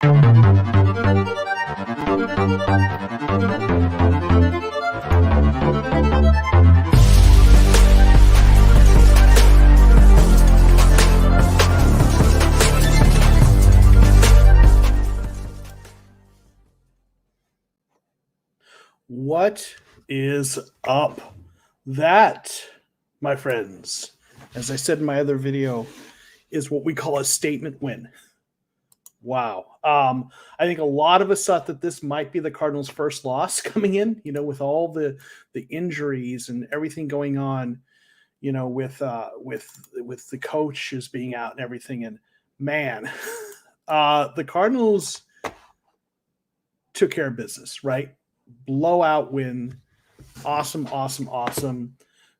What is up? That, my friends, as I said in my other video, is what we call a statement win. Wow. I think a lot of us thought that this might be the Cardinals' first loss coming in, with all the injuries and everything going on, with the coaches being out and everything. And man, the Cardinals took care of business, right? Blowout win. Awesome.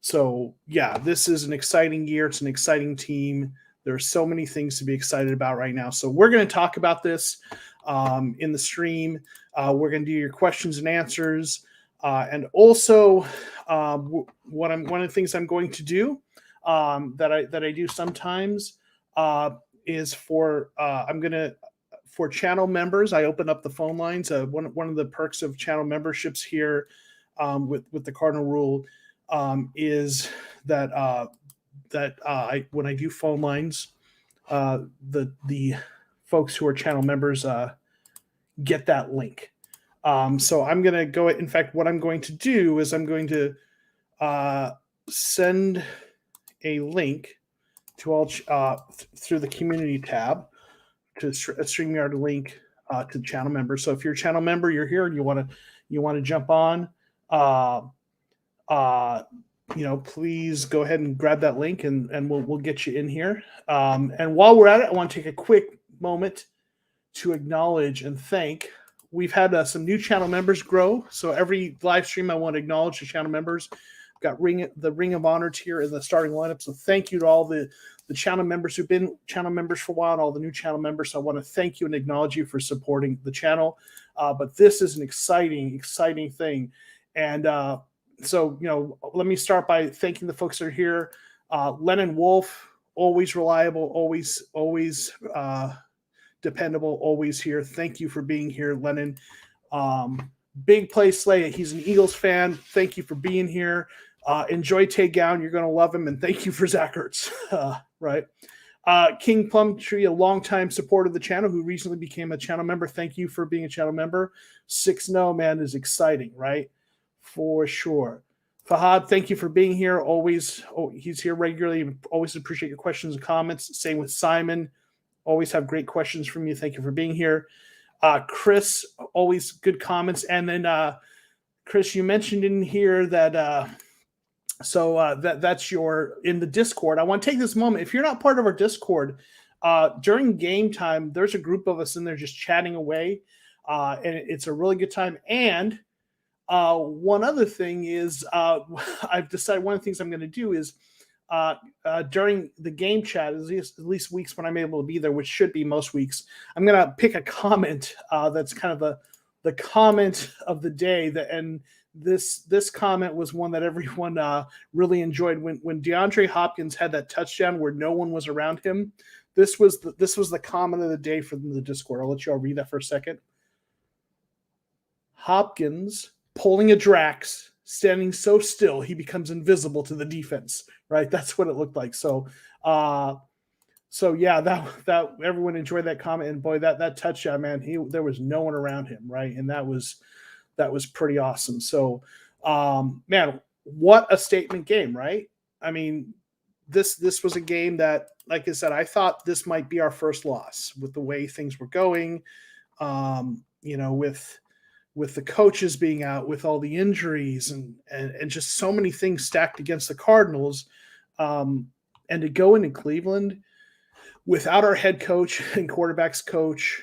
So, yeah, this is an exciting year. It's an exciting team. There's so many things to be excited about right now. So we're going to talk about this in the stream. We're going to do your questions and answers. And also, one of the things I'm going to do that I do sometimes is for channel members. I open up the phone lines. One of the perks of channel memberships here with the Cardinal Rule is that when I do phone lines, the folks who are channel members get that link. So I'm going to go. In fact, what I'm going to do is I'm going to send a link to all through the community tab to a StreamYard link to channel members. So if you're a channel member, you're here and you want to jump on, please go ahead and grab that link and we'll get you in here. And while we're at it, I want to take a quick moment to acknowledge and thank. We've had some new channel members grow. So every live stream, I want to acknowledge the channel members. Got the Ring of Honor tier in the starting lineup. So thank you to all the channel members who've been channel members for a while and all the new channel members. So I want to thank you and acknowledge you for supporting the channel. But this is an exciting thing. And so, let me start by thanking the folks that are here. Lennon Wolf, always reliable, always dependable, always here. Thank you for being here, Lennon. Big Play Slay, he's an Eagles fan. Thank you for being here. Enjoy Tay Gown. You're going to love him. And thank you for Zach Ertz. Right. King Plumtree, a longtime supporter of the channel who recently became a channel member. Thank you for being a channel member. 6-0, man, is exciting, right? For sure. Fahad, thank you for being here. Always, he's here regularly. Always appreciate your questions and comments. Same with Simon. Always have great questions from you. Thank you for being here. Chris, always good comments. And then, Chris, you mentioned in here that that's your in the Discord. I want to take this moment. If you're not part of our Discord, during game time, there's a group of us in there just chatting away, and it's a really good time. And one other thing is, I've decided one of the things I'm going to do is during the game chat, at least weeks when I'm able to be there, which should be most weeks, I'm going to pick a comment that's kind of the comment of the day. And this comment was one that everyone really enjoyed when DeAndre Hopkins had that touchdown where no one was around him. This was the comment of the day from the Discord. I'll let you all read that for a second. Hopkins pulling a Drax, standing so still he becomes invisible to the defense. Right, that's what it looked like. So yeah, that everyone enjoyed that comment. And boy, that touchdown, man, there was no one around him, right, and that was pretty awesome. So, man, what a statement game, right? I mean, this was a game that, like I said, I thought this might be our first loss with the way things were going. With the coaches being out, with all the injuries and just so many things stacked against the Cardinals, and to go into Cleveland without our head coach and quarterbacks coach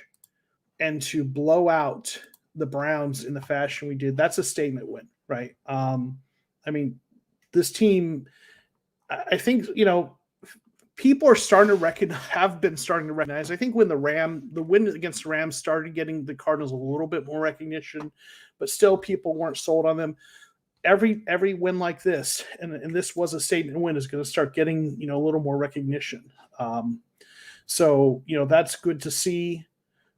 and to blow out the Browns in the fashion we did, that's a statement win, right? I mean, this team, I think, people are starting to have been starting to recognize. I think when the win against the Rams started getting the Cardinals a little bit more recognition, but still people weren't sold on them. Every win like this, and this was a statement win, is going to start getting, a little more recognition. So, that's good to see.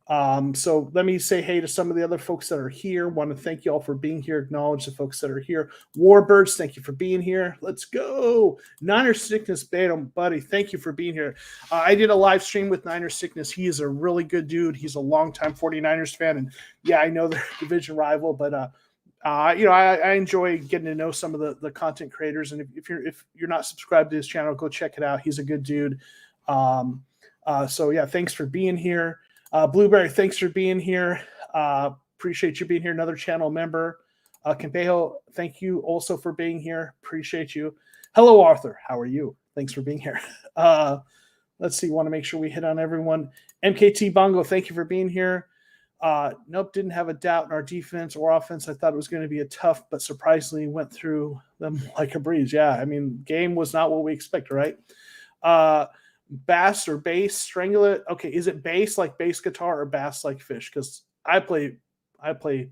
So let me say hey to some of the other folks that are here. Want to thank you all for being here. Acknowledge the folks that are here. Warbirds, thank you for being here. Let's go. Niner Sickness Beta, buddy, thank you for being here. I did a live stream with Niner Sickness. He is a really good dude. He's a longtime 49ers fan. And yeah, I know they're a division rival, but I enjoy getting to know some of the content creators. And if you're not subscribed to his channel, go check it out. He's a good dude. So yeah, thanks for being here. Blueberry, thanks for being here. Appreciate you being here. Another channel member. Campejo, thank you also for being here. Appreciate you. Hello, Arthur. How are you? Thanks for being here. Let's see. Want to make sure we hit on everyone. MKT Bongo, thank you for being here. Nope, didn't have a doubt in our defense or offense. I thought it was going to be a tough, but surprisingly went through them like a breeze. Yeah, I mean, game was not what we expected, right? Bass or bass, strangle it. Okay, is it bass like bass guitar or bass like fish? Because I play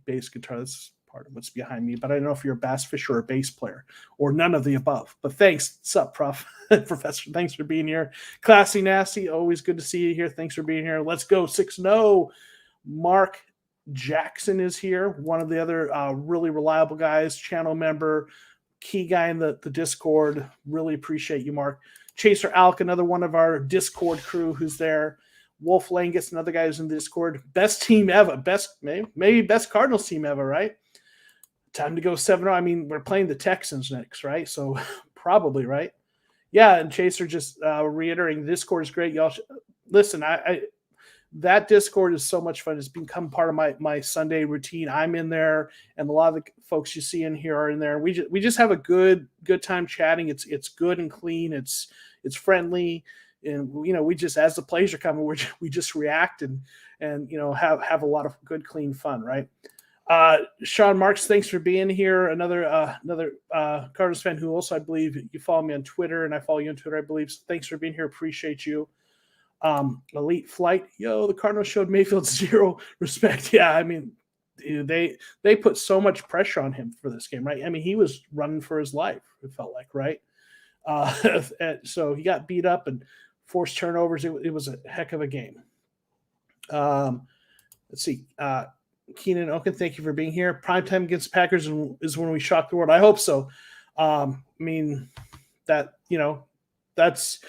bass guitar. That's part of what's behind me. But I don't know if you're a bass fisher or a bass player or none of the above. But thanks. What's up, Prof? Professor? Thanks for being here. Classy Nasty, always good to see you here. Thanks for being here. Let's go 6-0. Mark Jackson is here. One of the other really reliable guys, channel member, key guy in the Discord. Really appreciate you, Mark. Chaser Alk, another one of our Discord crew who's there. Wolf Langus, another guy who's in the Discord. Best team ever. Maybe best Cardinals team ever, right? Time to go 7-0. I mean, we're playing the Texans next, right? So probably, right? Yeah, and Chaser just reiterating, Discord is great. Y'all listen, that Discord is so much fun. It's become part of my Sunday routine. I'm in there, and a lot of the folks you see in here are in there. We just have a good time chatting. It's good and clean. It's friendly, and we just, as the plays are coming, we just react and have a lot of good clean fun, right? Sean Marks, thanks for being here. Another Cardinals fan who also, I believe, you follow me on Twitter, and I follow you on Twitter, I believe. So thanks for being here. Appreciate you. Elite Flight, the Cardinals showed Mayfield zero respect. Yeah, I mean, they put so much pressure on him for this game, right? I mean, he was running for his life, it felt like, right? So he got beat up and forced turnovers. It was a heck of a game. Let's see. Keenan Oken, thank you for being here. Primetime against Packers is when we shock the world. I hope so. I mean, that, that's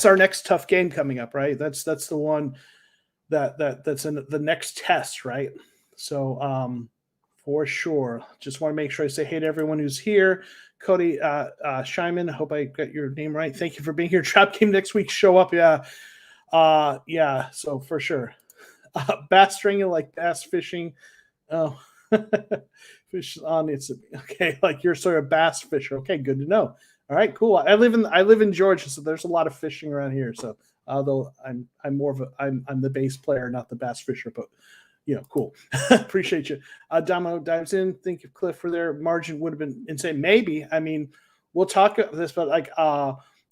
our next tough game coming up, right? That's the one that's in the next test, right? So for sure, just want to make sure I say hey to everyone who's here. Cody Scheinman, I hope I got your name right. Thank you for being here. Trap game next week. Show up, yeah. So for sure. Bass stringing like bass fishing. Oh, fish on it's okay. Like you're sort of bass fisher. Okay, good to know. All right, cool. I live in Georgia, so there's a lot of fishing around here. So although I'm the bass player, not the bass fisher, but cool. Appreciate you. Domino dives in. Think if Cliff for their margin would have been insane. Maybe. I mean, we'll talk about this, but like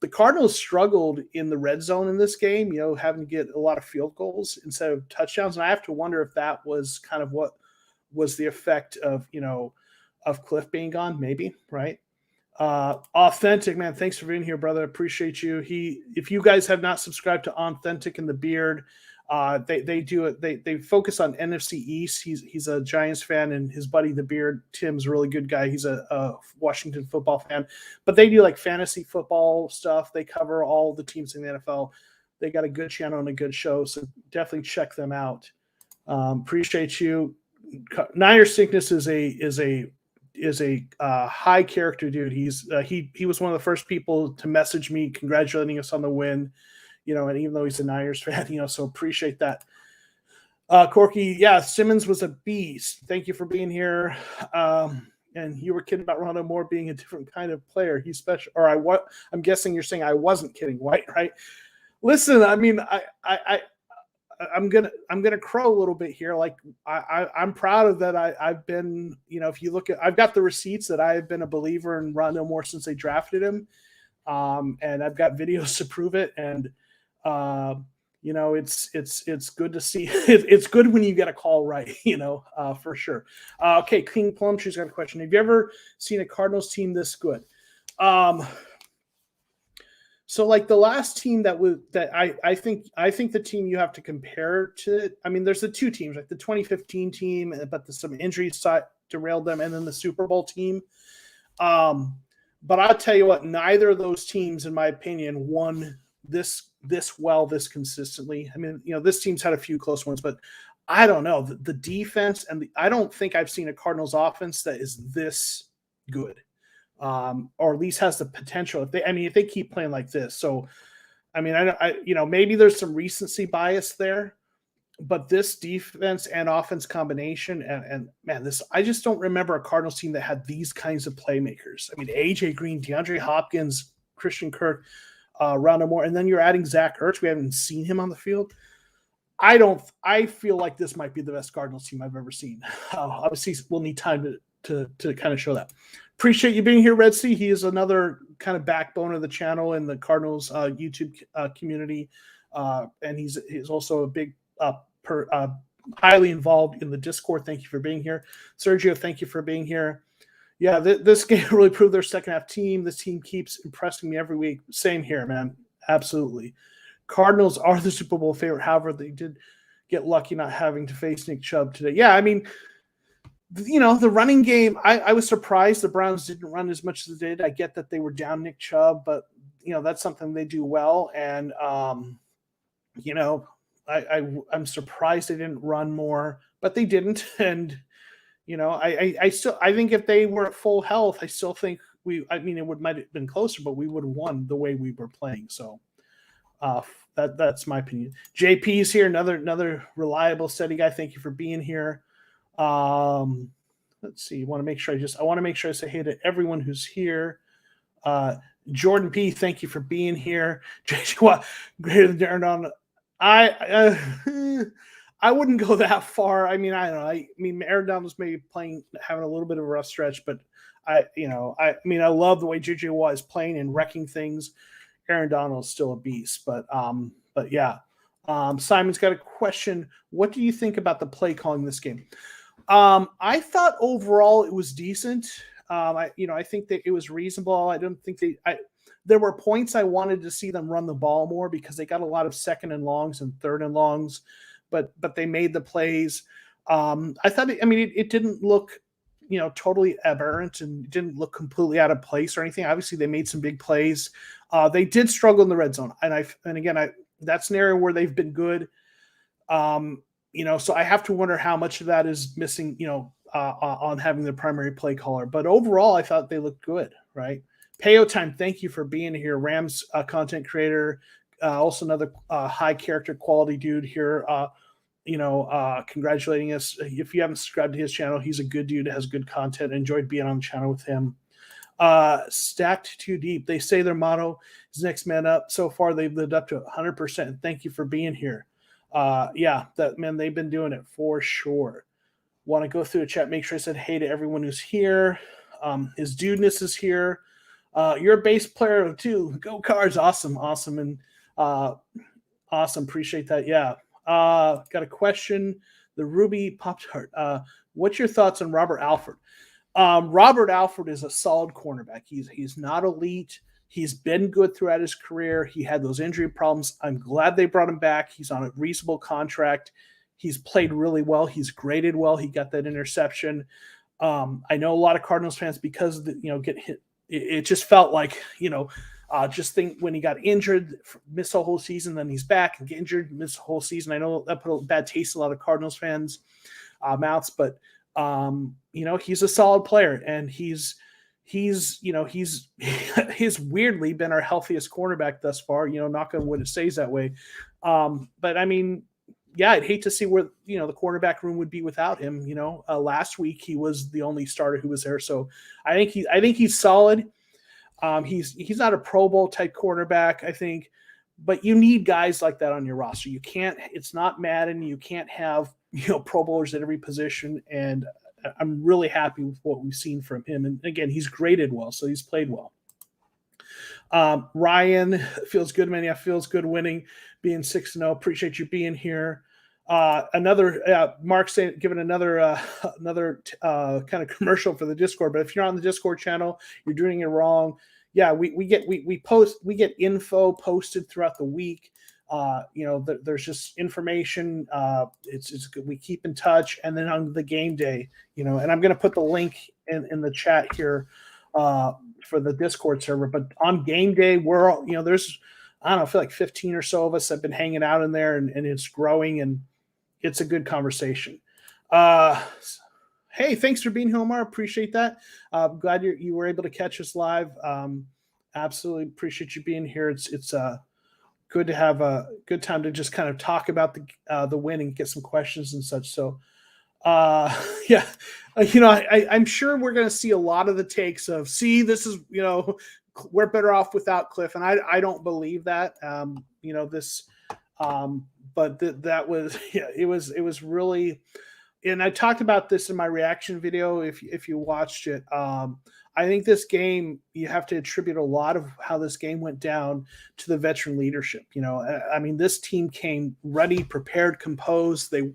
the Cardinals struggled in the red zone in this game, having to get a lot of field goals instead of touchdowns. And I have to wonder if that was kind of what was the effect of, of Cliff being gone, maybe, right? Authentic, man, thanks for being here, brother. Appreciate you. If you guys have not subscribed to Authentic and the Beard, they do it. They focus on NFC East. He's a Giants fan, and his buddy the Beard, Tim's a really good guy. He's a Washington football fan, but they do like fantasy football stuff. They cover all the teams in the NFL. They got a good channel and a good show, so definitely check them out. Appreciate you. Niner Sickness is a high character dude. He was one of the first people to message me congratulating us on the win. And even though he's a Niners fan, so appreciate that. Corky, yeah, Simmons was a beast. Thank you for being here. And you were kidding about Rondo Moore being a different kind of player. He's special. Or I'm guessing you're saying I wasn't kidding, White, right? Listen, I mean, I'm gonna crow a little bit here. Like I'm proud of that. I've been, if you look at, I've got the receipts that I've been a believer in Rondo Moore since they drafted him, and I've got videos to prove it. And it's good to see. It's good when you get a call right, for sure. Okay, King Plum, she's got a question. Have you ever seen a Cardinals team this good? So like the last team I think the team you have to compare to, I mean, there's the two teams, like the 2015 team, but some injuries derailed them, and then the Super Bowl team. But I'll tell you what, neither of those teams, in my opinion, won this well, this consistently. I mean, this team's had a few close ones, but I don't know. The defense I don't think I've seen a Cardinals offense that is this good. Or at least has the potential if they keep playing like this. So, I mean, maybe there's some recency bias there, but this defense and offense combination and man, I just don't remember a Cardinals team that had these kinds of playmakers. I mean, AJ Green, DeAndre Hopkins, Christian Kirk, Rondo Moore, and then you're adding Zach Ertz. We haven't seen him on the field. I feel like this might be the best Cardinals team I've ever seen. Obviously, we'll need time to kind of show that. Appreciate you being here, Red Sea. He is another kind of backbone of the channel in the Cardinals YouTube community, and he's also a big highly involved in the Discord. Thank you for being here, Sergio. Thank you for being here. Yeah, this game really proved their second half team. This team keeps impressing me every week. Same here, man. Absolutely. Cardinals are the Super Bowl favorite. However, they did get lucky not having to face Nick Chubb today. Yeah, I mean, the running game, I was surprised the Browns didn't run as much as they did. I get that they were down Nick Chubb, but, that's something they do well. And, I'm surprised they didn't run more, but they didn't. And, I think if they were at full health, I still think it might have been closer, but we would have won the way we were playing. So that's my opinion. JP's here, another reliable, steady guy. Thank you for being here. Let's see. I want to make sure I say hey to everyone who's here. Jordan P, thank you for being here. JJ, greater than Darren on. I wouldn't go that far. I mean, I don't know. I mean, Aaron was maybe having a little bit of a rough stretch, but I love the way JJ Watt is playing and wrecking things. Aaron Donald's still a beast, but yeah. Simon's got a question. What do you think about the play calling this game? I thought overall it was decent. I think that it was reasonable. I don't think there were points I wanted to see them run the ball more because they got a lot of second and longs and third and longs, but they made the plays. I thought, it didn't look, totally aberrant and didn't look completely out of place or anything. Obviously they made some big plays. They did struggle in the red zone. And again, that's an area where they've been good. So I have to wonder how much of that is missing, on having the primary play caller. But overall, I thought they looked good, right? Payo Time, thank you for being here. Rams content creator, also another high character quality dude here, congratulating us. If you haven't subscribed to his channel, he's a good dude, has good content. Enjoyed being on the channel with him. Stacked too deep. They say their motto is next man up. So far, they've lived up to 100%. Thank you for being here. They've been doing it for sure. Want to go through the chat, make sure I said hey to everyone who's here. His dudeness is here. You're a bass player too. Go Cards. Awesome. And awesome. Appreciate that. Yeah. Got a question. The Ruby Pop-Tart. What's your thoughts on Robert Alford? Robert Alford is a solid cornerback. He's not elite. He's been good throughout his career. He had those injury problems. I'm glad they brought him back. He's on a reasonable contract. He's played really well. He's graded well. He got that interception. I know a lot of Cardinals fans, because get hit. It just felt like, just think when he got injured, missed the whole season, then he's back and get injured, missed the whole season. I know that put a bad taste in a lot of Cardinals fans' mouths, but he's a solid player, and he's weirdly been our healthiest cornerback thus far. Knock on wood, it stays that way. But I mean, yeah, I'd hate to see where the cornerback room would be without him. Last week he was the only starter who was there, so I think he's solid. He's not a Pro Bowl type cornerback, I think, but you need guys like that on your roster. You can't. It's not Madden. You can't have Pro Bowlers at every position, and I'm really happy with what we've seen from him. And again, he's graded well, so he's played well. Ryan, feels good, man. Yeah, feels good winning, being 6-0. Appreciate you being here. Mark saying, giving another kind of commercial for the Discord. But if you're on the Discord channel, you're doing it wrong. yeah, we get info posted throughout the week. There's just information. It's good. We keep in touch, and then on the game day, and I'm going to put the link in the chat here for the Discord server. But on game day, we're all, there's, I don't know, I feel like 15 or so of us have been hanging out in there, and it's growing, and it's a good conversation. Hey, thanks for being here, Omar. Appreciate that. Glad you were able to catch us live. Absolutely appreciate you being here. It's good to have a good time to just kind of talk about the win and get some questions and such. So, yeah, I'm sure we're going to see a lot of the takes of, see, this is, we're better off without Cliff, and I don't believe that. But that was, yeah, it was really. And I talked about this in my reaction video. If you watched it, I think this game, you have to attribute a lot of how this game went down to the veteran leadership. I mean, this team came ready, prepared, composed. The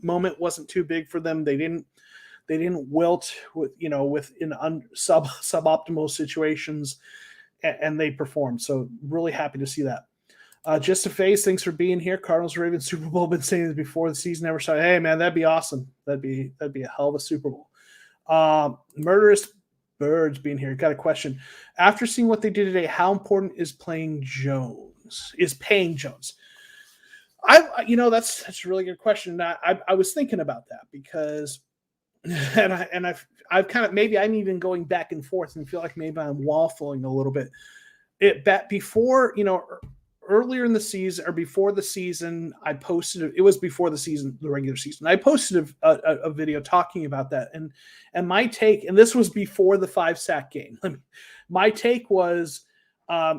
moment wasn't too big for them. They didn't wilt with suboptimal situations, and they performed. So really happy to see that. Just a face, thanks for being here. Cardinals Ravens Super Bowl. Been saying this before the season ever started. Hey man, that'd be awesome. That'd be a hell of a Super Bowl. Murderous Birds being here. Got a question. After seeing what they did today, how important is paying Jones? That's a really good question. I was thinking about that because, I've kind of, maybe I'm even going back and forth and feel like maybe I'm waffling a little bit. Earlier in the season or before the season, I posted, it was before the regular season. I posted a video talking about that. And my take, and this was before the 5-sack game. My take was,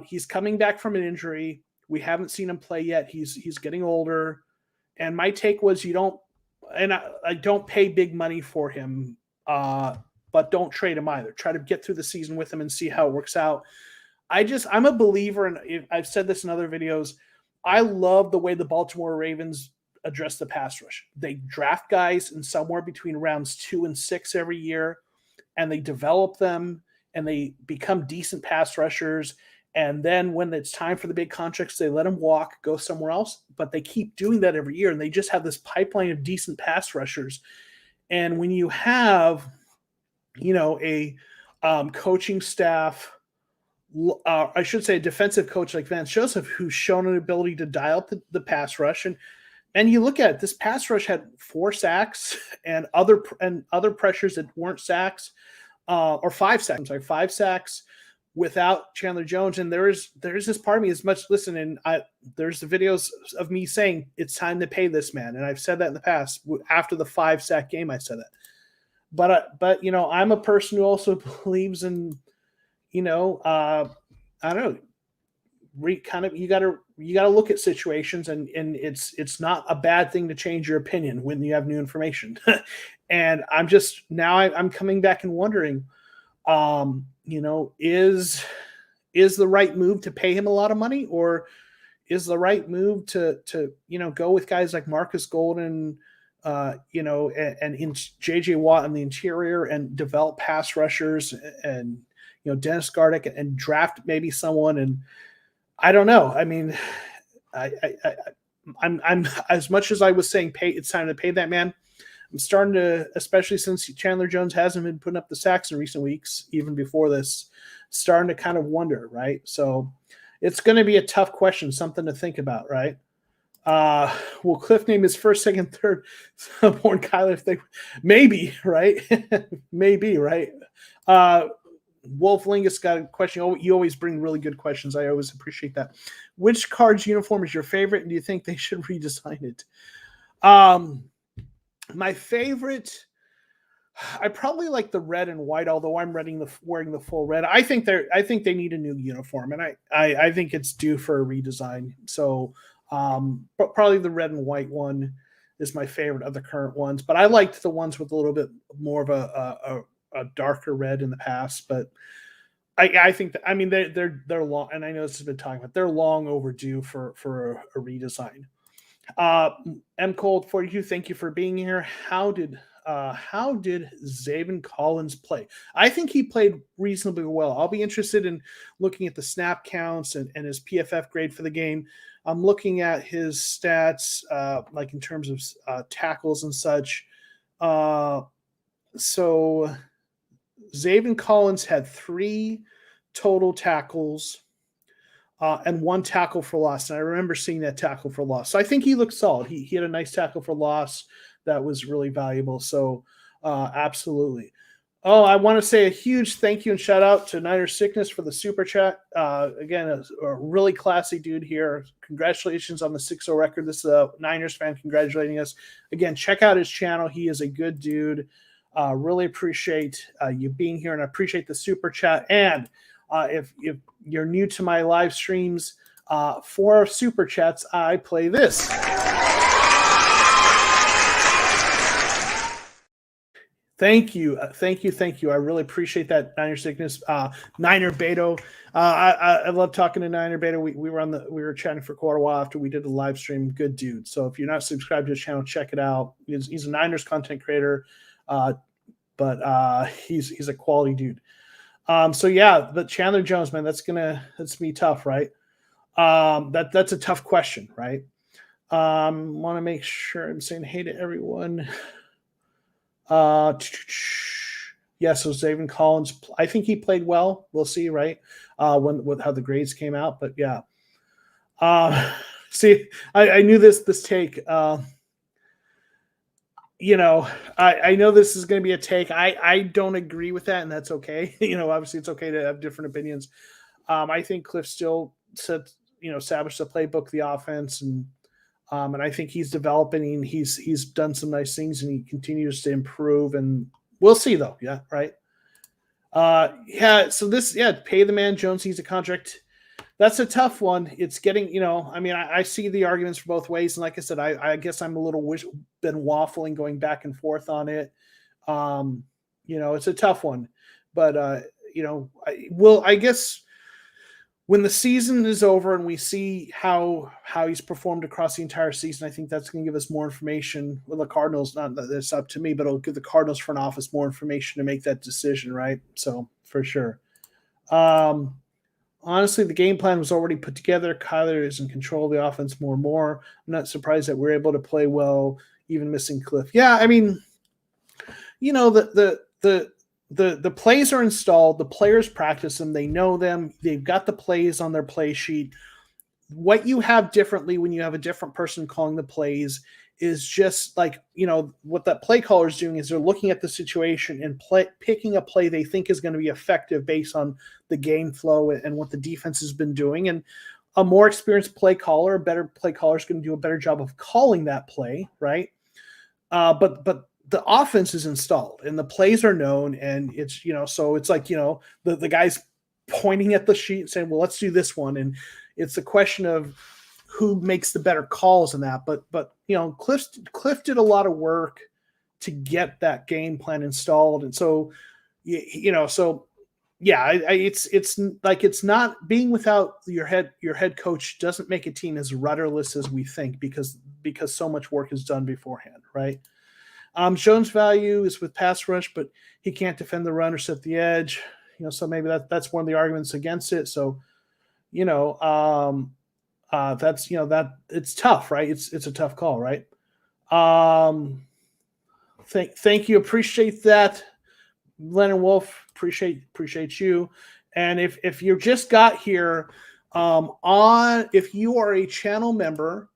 he's coming back from an injury. We haven't seen him play yet. He's getting older. And my take was, I don't pay big money for him, but don't trade him either. Try to get through the season with him and see how it works out. I'm a believer, and I've said this in other videos, I love the way the Baltimore Ravens address the pass rush. They draft guys in somewhere between rounds 2 and 6 every year, and they develop them, and they become decent pass rushers. And then when it's time for the big contracts, they let them walk, go somewhere else. But they keep doing that every year, and they just have this pipeline of decent pass rushers. And when you have, a coaching staff, I should say a defensive coach like Vance Joseph, who's shown an ability to dial up the pass rush. And you look at it, this pass rush had 4 sacks and other pressures that weren't sacks, or 5 sacks. I'm sorry, 5 sacks without Chandler Jones. And there's this part of me as much, listen, and there's the videos of me saying it's time to pay this man. And I've said that in the past. After the 5-sack game, I said that. But I'm a person who also believes in, I don't know, you gotta look at situations, and it's not a bad thing to change your opinion when you have new information. And I'm coming back and wondering, is the right move to pay him a lot of money, or is the right move to go with guys like Marcus Golden, and in JJ Watt in the interior, and develop pass rushers, and Dennis Gardeck, and draft maybe someone. And I don't know. I mean, I'm as much as I was saying, it's time to pay that man. I'm starting to, especially since Chandler Jones hasn't been putting up the sacks in recent weeks, even before this, starting to kind of wonder, right? So it's going to be a tough question, something to think about, right? Will Cliff name his first, second, third born Kyler if they maybe, right? Maybe, right? Wolf Lingus got a question. Oh, you always bring really good questions. I always appreciate that. Which Cards uniform is your favorite, and do you think they should redesign it? My favorite, I probably like the red and white, although I'm wearing the full red. I think they need a new uniform, and I think it's due for a redesign. So but probably the red and white one is my favorite of the current ones. But I liked the ones with a little bit more of a darker red in the past. But I think that, I mean, they're long, and I know this has been talking about, they're long overdue for a redesign. M Cold 42, thank you for being here. How did how did Zaven Collins play? I think he played reasonably well. I'll be interested in looking at the snap counts and his PFF grade for the game. I'm looking at his stats, like in terms of tackles and such. So Zaven Collins had 3 total tackles and 1 tackle for loss. And I remember seeing that tackle for loss. So I think he looked solid. He had a nice tackle for loss that was really valuable. So absolutely. Oh, I want to say a huge thank you and shout out to Niner Sickness for the super chat. Again, a really classy dude here. Congratulations on the 6-0 record. This is a Niners fan congratulating us. Again, check out his channel. He is a good dude. Really appreciate you being here, and I appreciate the super chat. And if you're new to my live streams, for super chats, I play this. Thank you. I really appreciate that, Niner Sickness. Niner Beto. I love talking to Niner Beto. We were chatting for quite a while after we did the live stream. Good dude. So if you're not subscribed to his channel, check it out. He's a Niners content creator, but he's a quality dude. So yeah, but Chandler Jones, man, that's gonna be tough, right? That's a tough question, right? Want to make sure I'm saying hey to everyone. Yeah, so Zaven Collins, I think he played well. We'll see, right? With how the grades came out, but yeah. See, I knew this take. I know this is going to be a take. I don't agree with that, and that's okay. Obviously it's okay to have different opinions. I think Cliff still established the playbook, the offense, and I think he's developing. He's done some nice things, and he continues to improve. And we'll see, though. Yeah, right. So pay the man Jones. He's a contract. That's a tough one. It's getting, I see the arguments for both ways, and like I said, I guess I'm a little been waffling, going back and forth on it. It's a tough one, but I guess when the season is over and we see how he's performed across the entire season, I think that's going to give us more information. Well, the Cardinals, not that it's up to me, but it'll give the Cardinals front office more information to make that decision, right? So for sure. Honestly, the game plan was already put together. Kyler is in control of the offense more and more. I'm not surprised that we're able to play well, even missing Cliff. Yeah, I mean, the plays are installed. The players practice them. They know them. They've got the plays on their play sheet. What you have differently when you have a different person calling the plays is just like, what that play caller is doing is they're looking at the situation and picking a play they think is going to be effective based on the game flow and what the defense has been doing. And a more experienced play caller, a better play caller, is going to do a better job of calling that play, right? But the offense is installed and the plays are known, and it's, so it's like, the guy's pointing at the sheet and saying, well, let's do this one. And it's a question of who makes the better calls in that. But Cliff did a lot of work to get that game plan installed. And so, it's like, it's not being without your head coach doesn't make a team as rudderless as we think, because so much work is done beforehand. Right. Jones' value is with pass rush, but he can't defend the run or set the edge. So maybe that's one of the arguments against it. So, that's that it's tough, right? It's a tough call, right? Thank you, appreciate that, Lennon Wolf. Appreciate you. And if you just got here, if you are a channel member,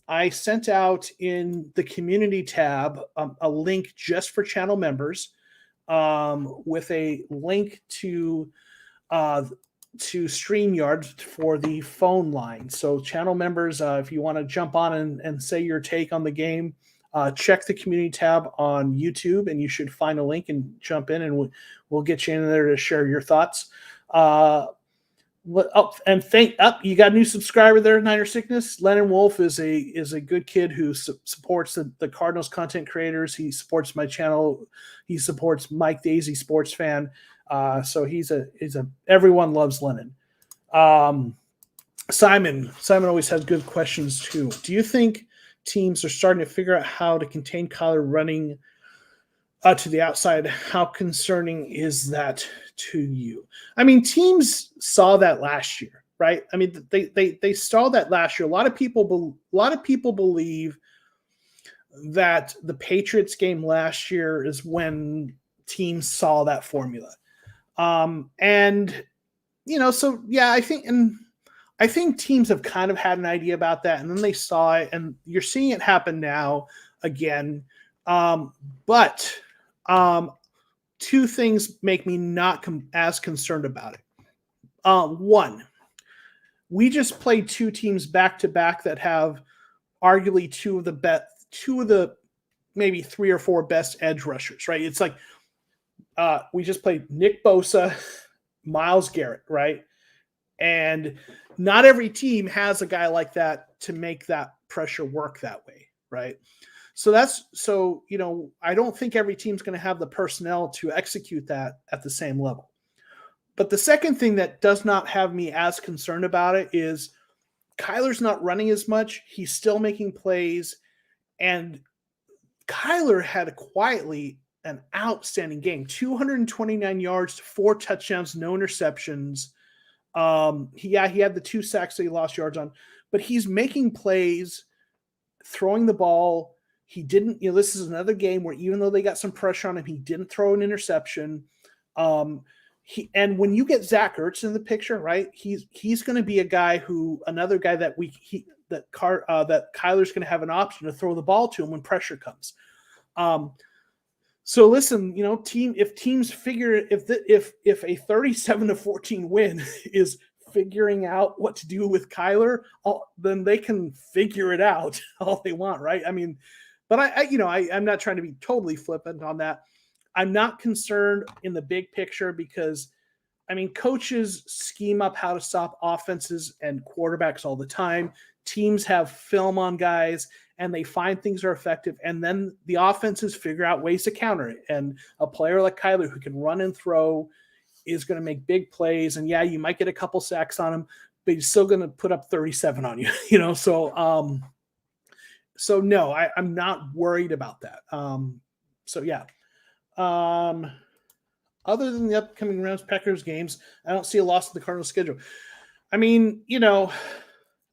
I sent out in the community tab a link just for channel members, with a link to StreamYard for the phone line. So channel members, if you want to jump on and say your take on the game, check the community tab on YouTube, and you should find a link and jump in, and we'll get you in there to share your thoughts. You got a new subscriber there, Niner Sickness. Lennon Wolf is a good kid who supports the Cardinals content creators. He supports my channel. He supports Mike Daisy Sports Fan. So he's a everyone loves Lennon. Simon always has good questions too. Do you think teams are starting to figure out how to contain Kyler running to the outside. How concerning is that to you? I mean, teams saw that last year, right? I mean, they saw that last year. A lot of people believe that the Patriots game last year is when teams saw that formula. And so yeah, I think teams have kind of had an idea about that, and then they saw it, and you're seeing it happen now again. But two things make me not as concerned about it. One, we just played two teams back to back that have arguably two of the maybe 3 or 4 best edge rushers, right? It's like we just played Nick Bosa, Myles Garrett, right? And not every team has a guy like that to make that pressure work that way, right? So I don't think every team's going to have the personnel to execute that at the same level. But the second thing that does not have me as concerned about it is Kyler's not running as much. He's still making plays. And Kyler had quietly an outstanding game, 229 yards, 4 touchdowns, no interceptions. He had the 2 sacks that he lost yards on, but he's making plays, throwing the ball. He didn't, this is another game where even though they got some pressure on him, he didn't throw an interception. And when you get Zach Ertz in the picture, right, he's going to be another guy that Kyler's going to have an option to throw the ball to him when pressure comes. So listen, if teams figure if a 37-14 win is figuring out what to do with Kyler, then they can figure it out all they want, right? I mean, but I'm not trying to be totally flippant on that. I'm not concerned in the big picture because, I mean, coaches scheme up how to stop offenses and quarterbacks all the time. Teams have film on guys and they find things are effective, and then the offenses figure out ways to counter it. And a player like Kyler who can run and throw is going to make big plays. And yeah, you might get a couple sacks on him, but he's still going to put up 37 on you, So no, I'm not worried about that. So yeah. Other than the upcoming Rams Packers games, I don't see a loss of the Cardinals schedule. I mean,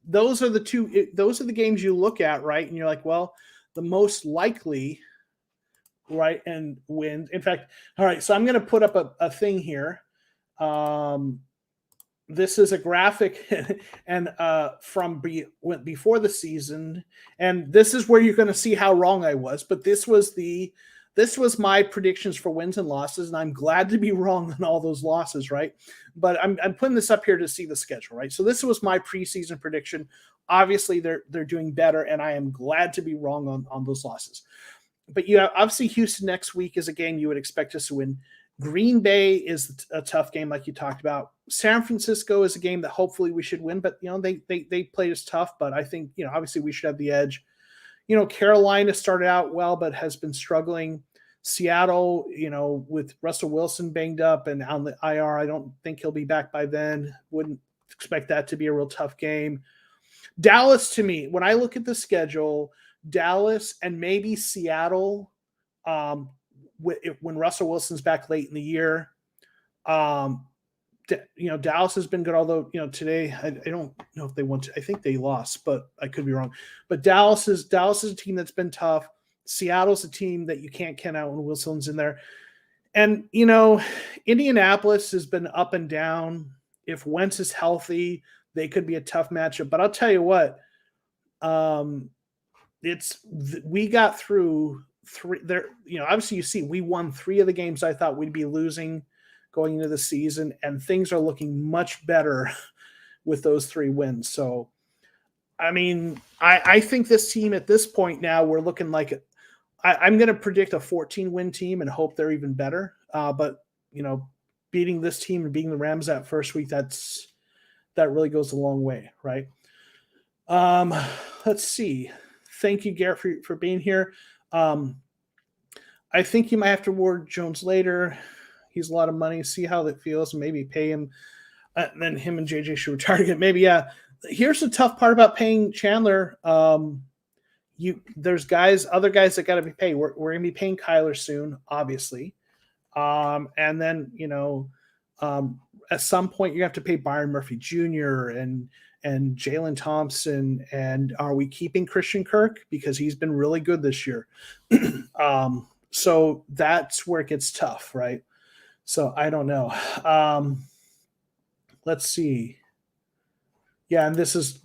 those are the games you look at, right? And you're like, well, the most likely, right, and win. In fact, all right, so I'm going to put up a thing here. This is a graphic and from before the season, and this is where you're going to see how wrong I was. But this was my predictions for wins and losses, and I'm glad to be wrong on all those losses, right? But I'm putting this up here to see the schedule, right? So this was my preseason prediction. Obviously, they're doing better, and I am glad to be wrong on those losses. But obviously Houston next week is a game you would expect us to win. Green Bay is a tough game, like you talked about. San Francisco is a game that hopefully we should win, but they played us tough. But I think obviously we should have the edge. Carolina started out well, but has been struggling. Seattle, with Russell Wilson banged up and on the IR, I don't think he'll be back by then. Wouldn't expect that to be a real tough game. Dallas, to me, when I look at the schedule, Dallas and maybe Seattle, when Russell Wilson's back late in the year, Dallas has been good. Although today I don't know if they won. I think they lost, but I could be wrong. But Dallas is a team that's been tough. Seattle's a team that you can't count out when Wilson's in there. And, Indianapolis has been up and down. If Wentz is healthy, they could be a tough matchup. But I'll tell you what, we got through 3 there. Obviously you see we won 3 of the games I thought we'd be losing going into the season, and things are looking much better with those 3 wins. So, I mean, I think this team at this point now, we're looking like I'm going to predict a 14-win team and hope they're even better. But, beating this team and beating the Rams that first week, that really goes a long way, right? Let's see. Thank you, Garrett, for being here. I think you might have to reward Jones later. He's a lot of money. See how that feels. Maybe pay him. And then him and JJ should retire again. Maybe, yeah. Here's the tough part about paying Chandler. there's other guys that got to be paid. We're going to be paying Kyler soon, obviously. And then, at some point you have to pay Byron Murphy Jr. and Jalen Thompson. And are we keeping Christian Kirk? Because he's been really good this year. So that's where it gets tough, right? So I don't know. Let's see. Yeah, and this is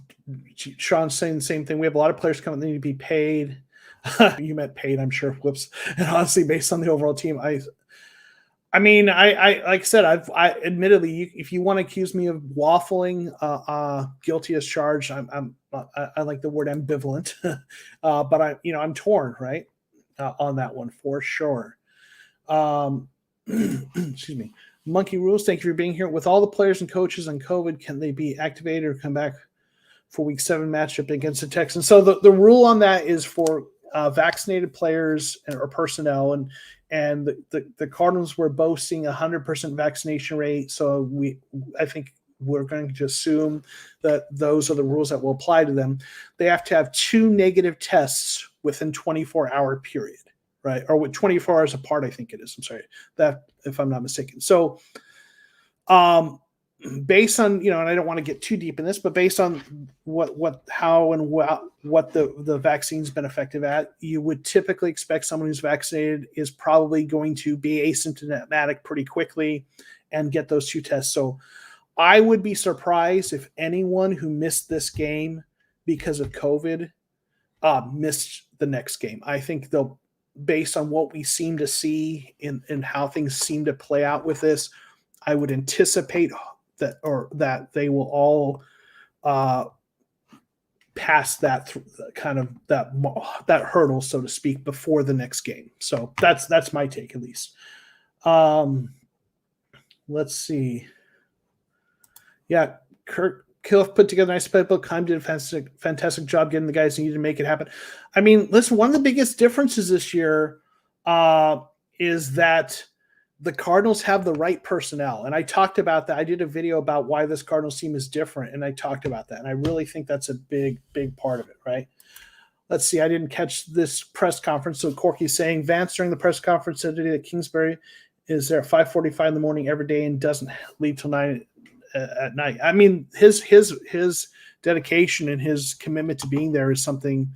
Sean saying the same thing. We have a lot of players coming that need to be paid. You meant paid, I'm sure. Whoops. And honestly, based on the overall team, I mean, I like I said, I admittedly, if you want to accuse me of waffling, guilty as charged. I like the word ambivalent, but I'm torn, right, on that one for sure. Excuse me. Monkey Rules, thank you for being here. With all the players and coaches on COVID, can they be activated or come back for Week 7 matchup against the Texans? So the rule on that is for vaccinated players or personnel, and the Cardinals were boasting 100% vaccination rate. So I think we're going to assume that those are the rules that will apply to them. They have to have 2 negative tests within 24-hour period, right? Or with 24 hours apart, I think it is. I'm sorry, that if I'm not mistaken. So based on, and I don't want to get too deep in this, but based on what the vaccine's been effective at, you would typically expect someone who's vaccinated is probably going to be asymptomatic pretty quickly and get those 2 tests. So I would be surprised if anyone who missed this game because of COVID missed the next game. I think they'll, based on what we seem to see in how things seem to play out with this, I would anticipate that they will all pass that kind of that hurdle, so to speak, before the next game. So that's my take, at least. Let's see. Yeah, Kirk Killiff put together a nice playbook. Keim did a fantastic job getting the guys needed to make it happen. I mean, listen, one of the biggest differences this year is that the Cardinals have the right personnel. And I talked about that. I did a video about why this Cardinals team is different, and I talked about that. And I really think that's a big, big part of it, right? Let's see. I didn't catch this press conference. So Corky's saying Vance during the press conference said today that Kingsbury is there at 5:45 in the morning every day and doesn't leave till 9 at night. I mean, his dedication and his commitment to being there is something,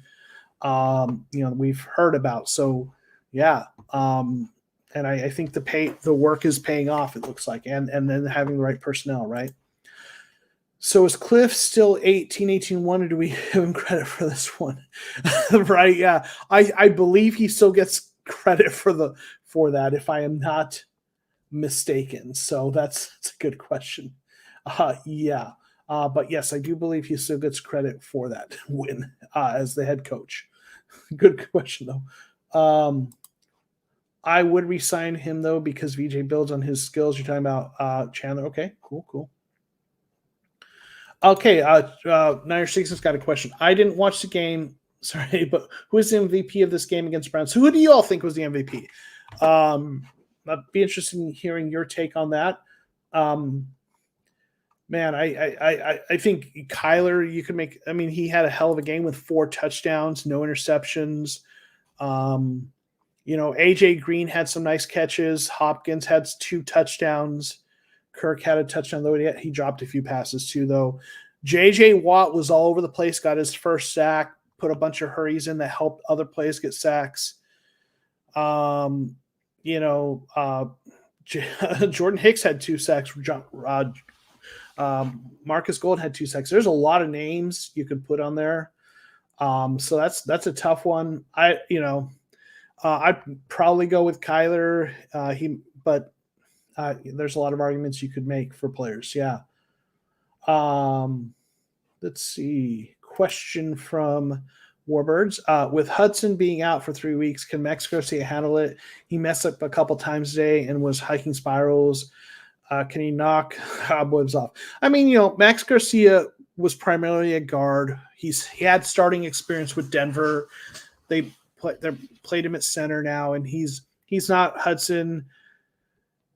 we've heard about. So yeah. And I think the work is paying off, it looks like, and then having the right personnel, right? So is Cliff still 18-1, or do we give him credit for this one? Right? Yeah. I believe he still gets credit for that, if I am not mistaken. So that's a good question. Yeah. But yes, I do believe he still gets credit for that win as the head coach. Good question, though. I would re-sign him, though, because VJ builds on his skills. You're talking about Chandler. Okay, cool. Okay, Niner Six's got a question. I didn't watch the game. Sorry, but who is the MVP of this game against Browns? Who do you all think was the MVP? I'd be interested in hearing your take on that. Man, I think Kyler, you could make. I mean, he had a hell of a game with 4 touchdowns, no interceptions. AJ Green had some nice catches. Hopkins had 2 touchdowns. Kirk had a touchdown, though he dropped a few passes too, though. JJ Watt was all over the place, got his first sack, put a bunch of hurries in that helped other players get sacks. Jordan Hicks had 2 sacks. Marcus Gold had 2 sacks. There's a lot of names you could put on there. So that's a tough one. I'd probably go with Kyler. But there's a lot of arguments you could make for players. Yeah. Let's see. Question from Warbirds. With Hudson being out for 3 weeks, can Max Garcia handle it? He messed up a couple times today and was hiking spirals. Can he knock cobwebs off? I mean, Max Garcia was primarily a guard. He had starting experience with Denver. They played him at center now, and he's not Hudson.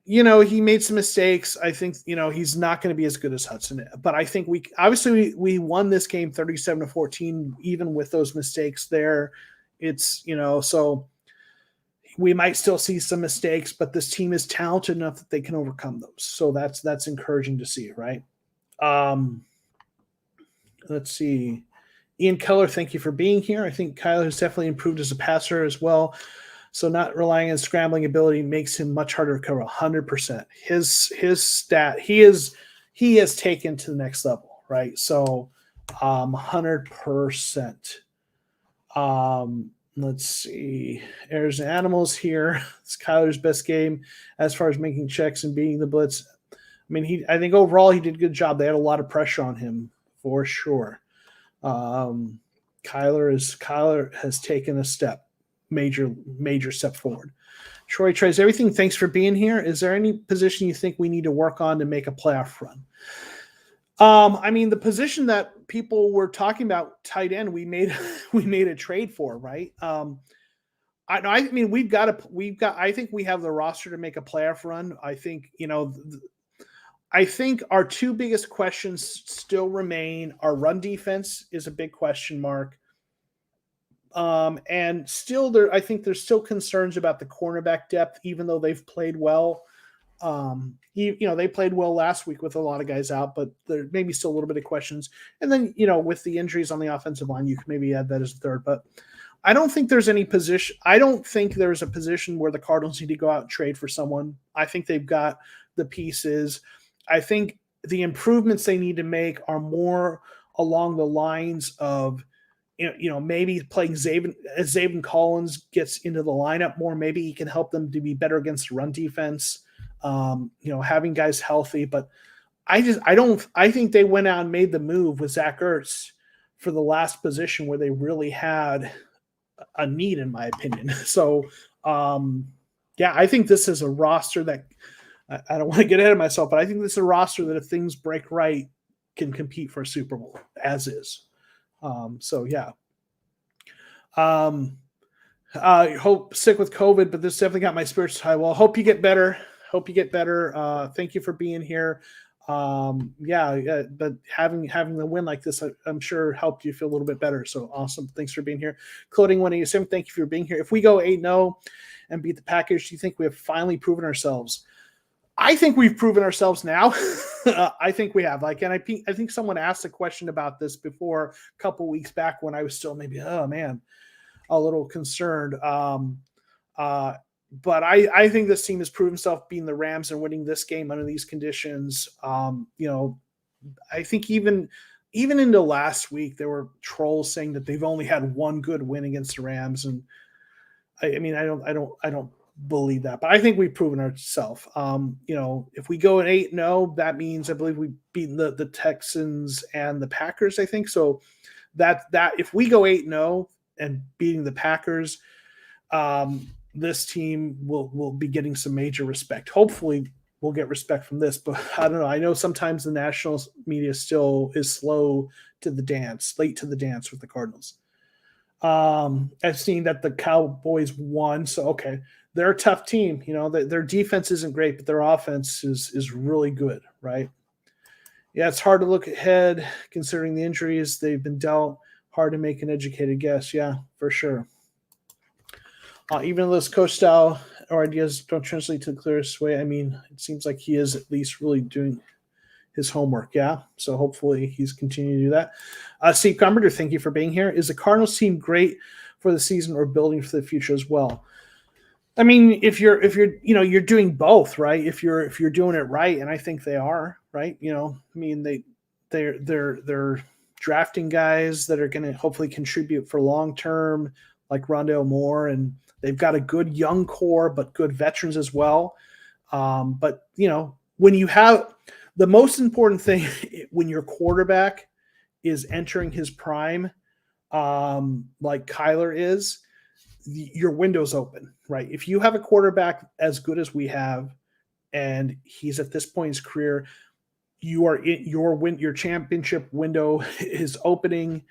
he made some mistakes. I think, he's not going to be as good as Hudson. But I think we won this game 37-14, even with those mistakes there. It's, so we might still see some mistakes, but this team is talented enough that they can overcome those. So that's encouraging to see, right? Let's see. Ian Keller, thank you for being here. I think Kyler has definitely improved as a passer as well. So not relying on scrambling ability makes him much harder to cover. 100%. His stat, he has taken to the next level, right? So 100%. Let's see. Arizona Animals here. It's Kyler's best game as far as making checks and beating the blitz. I mean, I think overall he did a good job. They had a lot of pressure on him for sure. Kyler has taken a major step forward. Troy tries everything. Thanks for being here. Is there any position you think we need to work on to make a playoff run? I mean, the position that people were talking about, tight end, we made a trade for, right? I mean, I think we have the roster to make a playoff run. I think, I think our two biggest questions still remain. Our run defense is a big question mark. And still I think there's still concerns about the cornerback depth, even though they've played well. They played well last week with a lot of guys out, but there may be still a little bit of questions. And then, with the injuries on the offensive line, you can maybe add that as a third. But I don't think there's any position. I don't think there's a position where the Cardinals need to go out and trade for someone. I think they've got the pieces. I think the improvements they need to make are more along the lines of, maybe playing as Zaven Collins gets into the lineup more, maybe he can help them to be better against the run defense. Having guys healthy, but I think they went out and made the move with Zach Ertz for the last position where they really had a need, in my opinion. So, I think this is a roster that I don't want to get ahead of myself, but I think this is a roster that if things break right can compete for a Super Bowl as is. Hope sick with COVID, but this definitely got my spirits high. Well, hope you get better. Thank you for being here. But having the win like this, I'm sure helped you feel a little bit better. So awesome. Thanks for being here. Clothing 187, thank you for being here. If we go 8-0 and beat the Packers, do you think we have finally proven ourselves? I think we've proven ourselves now. I think we have. I think someone asked a question about this before a couple weeks back when I was still maybe, a little concerned. But I think this team has proven itself beating the Rams and winning this game under these conditions. I think even into last week, there were trolls saying that they've only had one good win against the Rams. And I don't believe that, but I think we've proven ourselves. If we go an 8-0, that means I believe we've beaten the Texans and the Packers, I think. So that if we go 8-0 and beating the Packers, this team will be getting some major respect. Hopefully we'll get respect from this, but I don't know. I know sometimes the national media still is late to the dance with the Cardinals. I've seen that the Cowboys won. So, okay. They're a tough team. Their defense isn't great, but their offense is really good, right? Yeah, it's hard to look ahead considering the injuries they've been dealt. Hard to make an educated guess. Yeah, for sure. Even though this coach style or ideas don't translate to the clearest way, I mean, it seems like he is at least really doing his homework. Yeah. So hopefully he's continuing to do that. Steve Gumberter, thank you for being here. Is the Cardinals team great for the season or building for the future as well? I mean, if you're doing both, right? If you're doing it right, and I think they are, right? I mean, they're drafting guys that are going to hopefully contribute for long term, like Rondale Moore, and they've got a good young core, but good veterans as well. But when you have the most important thing when your quarterback is entering his prime, like Kyler is, your window's open, right? If you have a quarterback as good as we have, and he's at this point in his career, you are in your championship window is opening.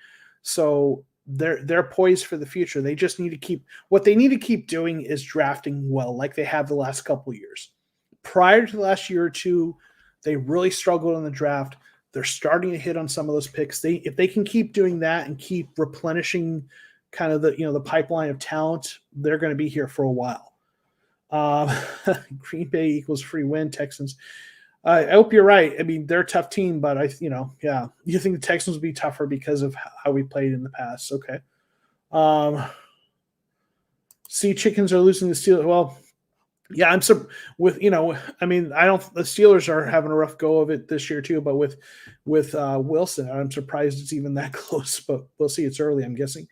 So they're poised for the future. They just need to keep doing is drafting well, like they have the last couple of years. prior to the last year or two, they really struggled in the draft. They're starting to hit on some of those picks. If they can keep doing that and keep replenishing kind of the pipeline of talent, they're going to be here for a while. Green Bay equals free win. Texans. I hope you're right. I mean, they're a tough team, but yeah. You think the Texans will be tougher because of how we played in the past? Okay. Sea chickens are losing the Steelers. Well, yeah, the Steelers are having a rough go of it this year too, but with Wilson, I'm surprised it's even that close, but we'll see. It's early, I'm guessing.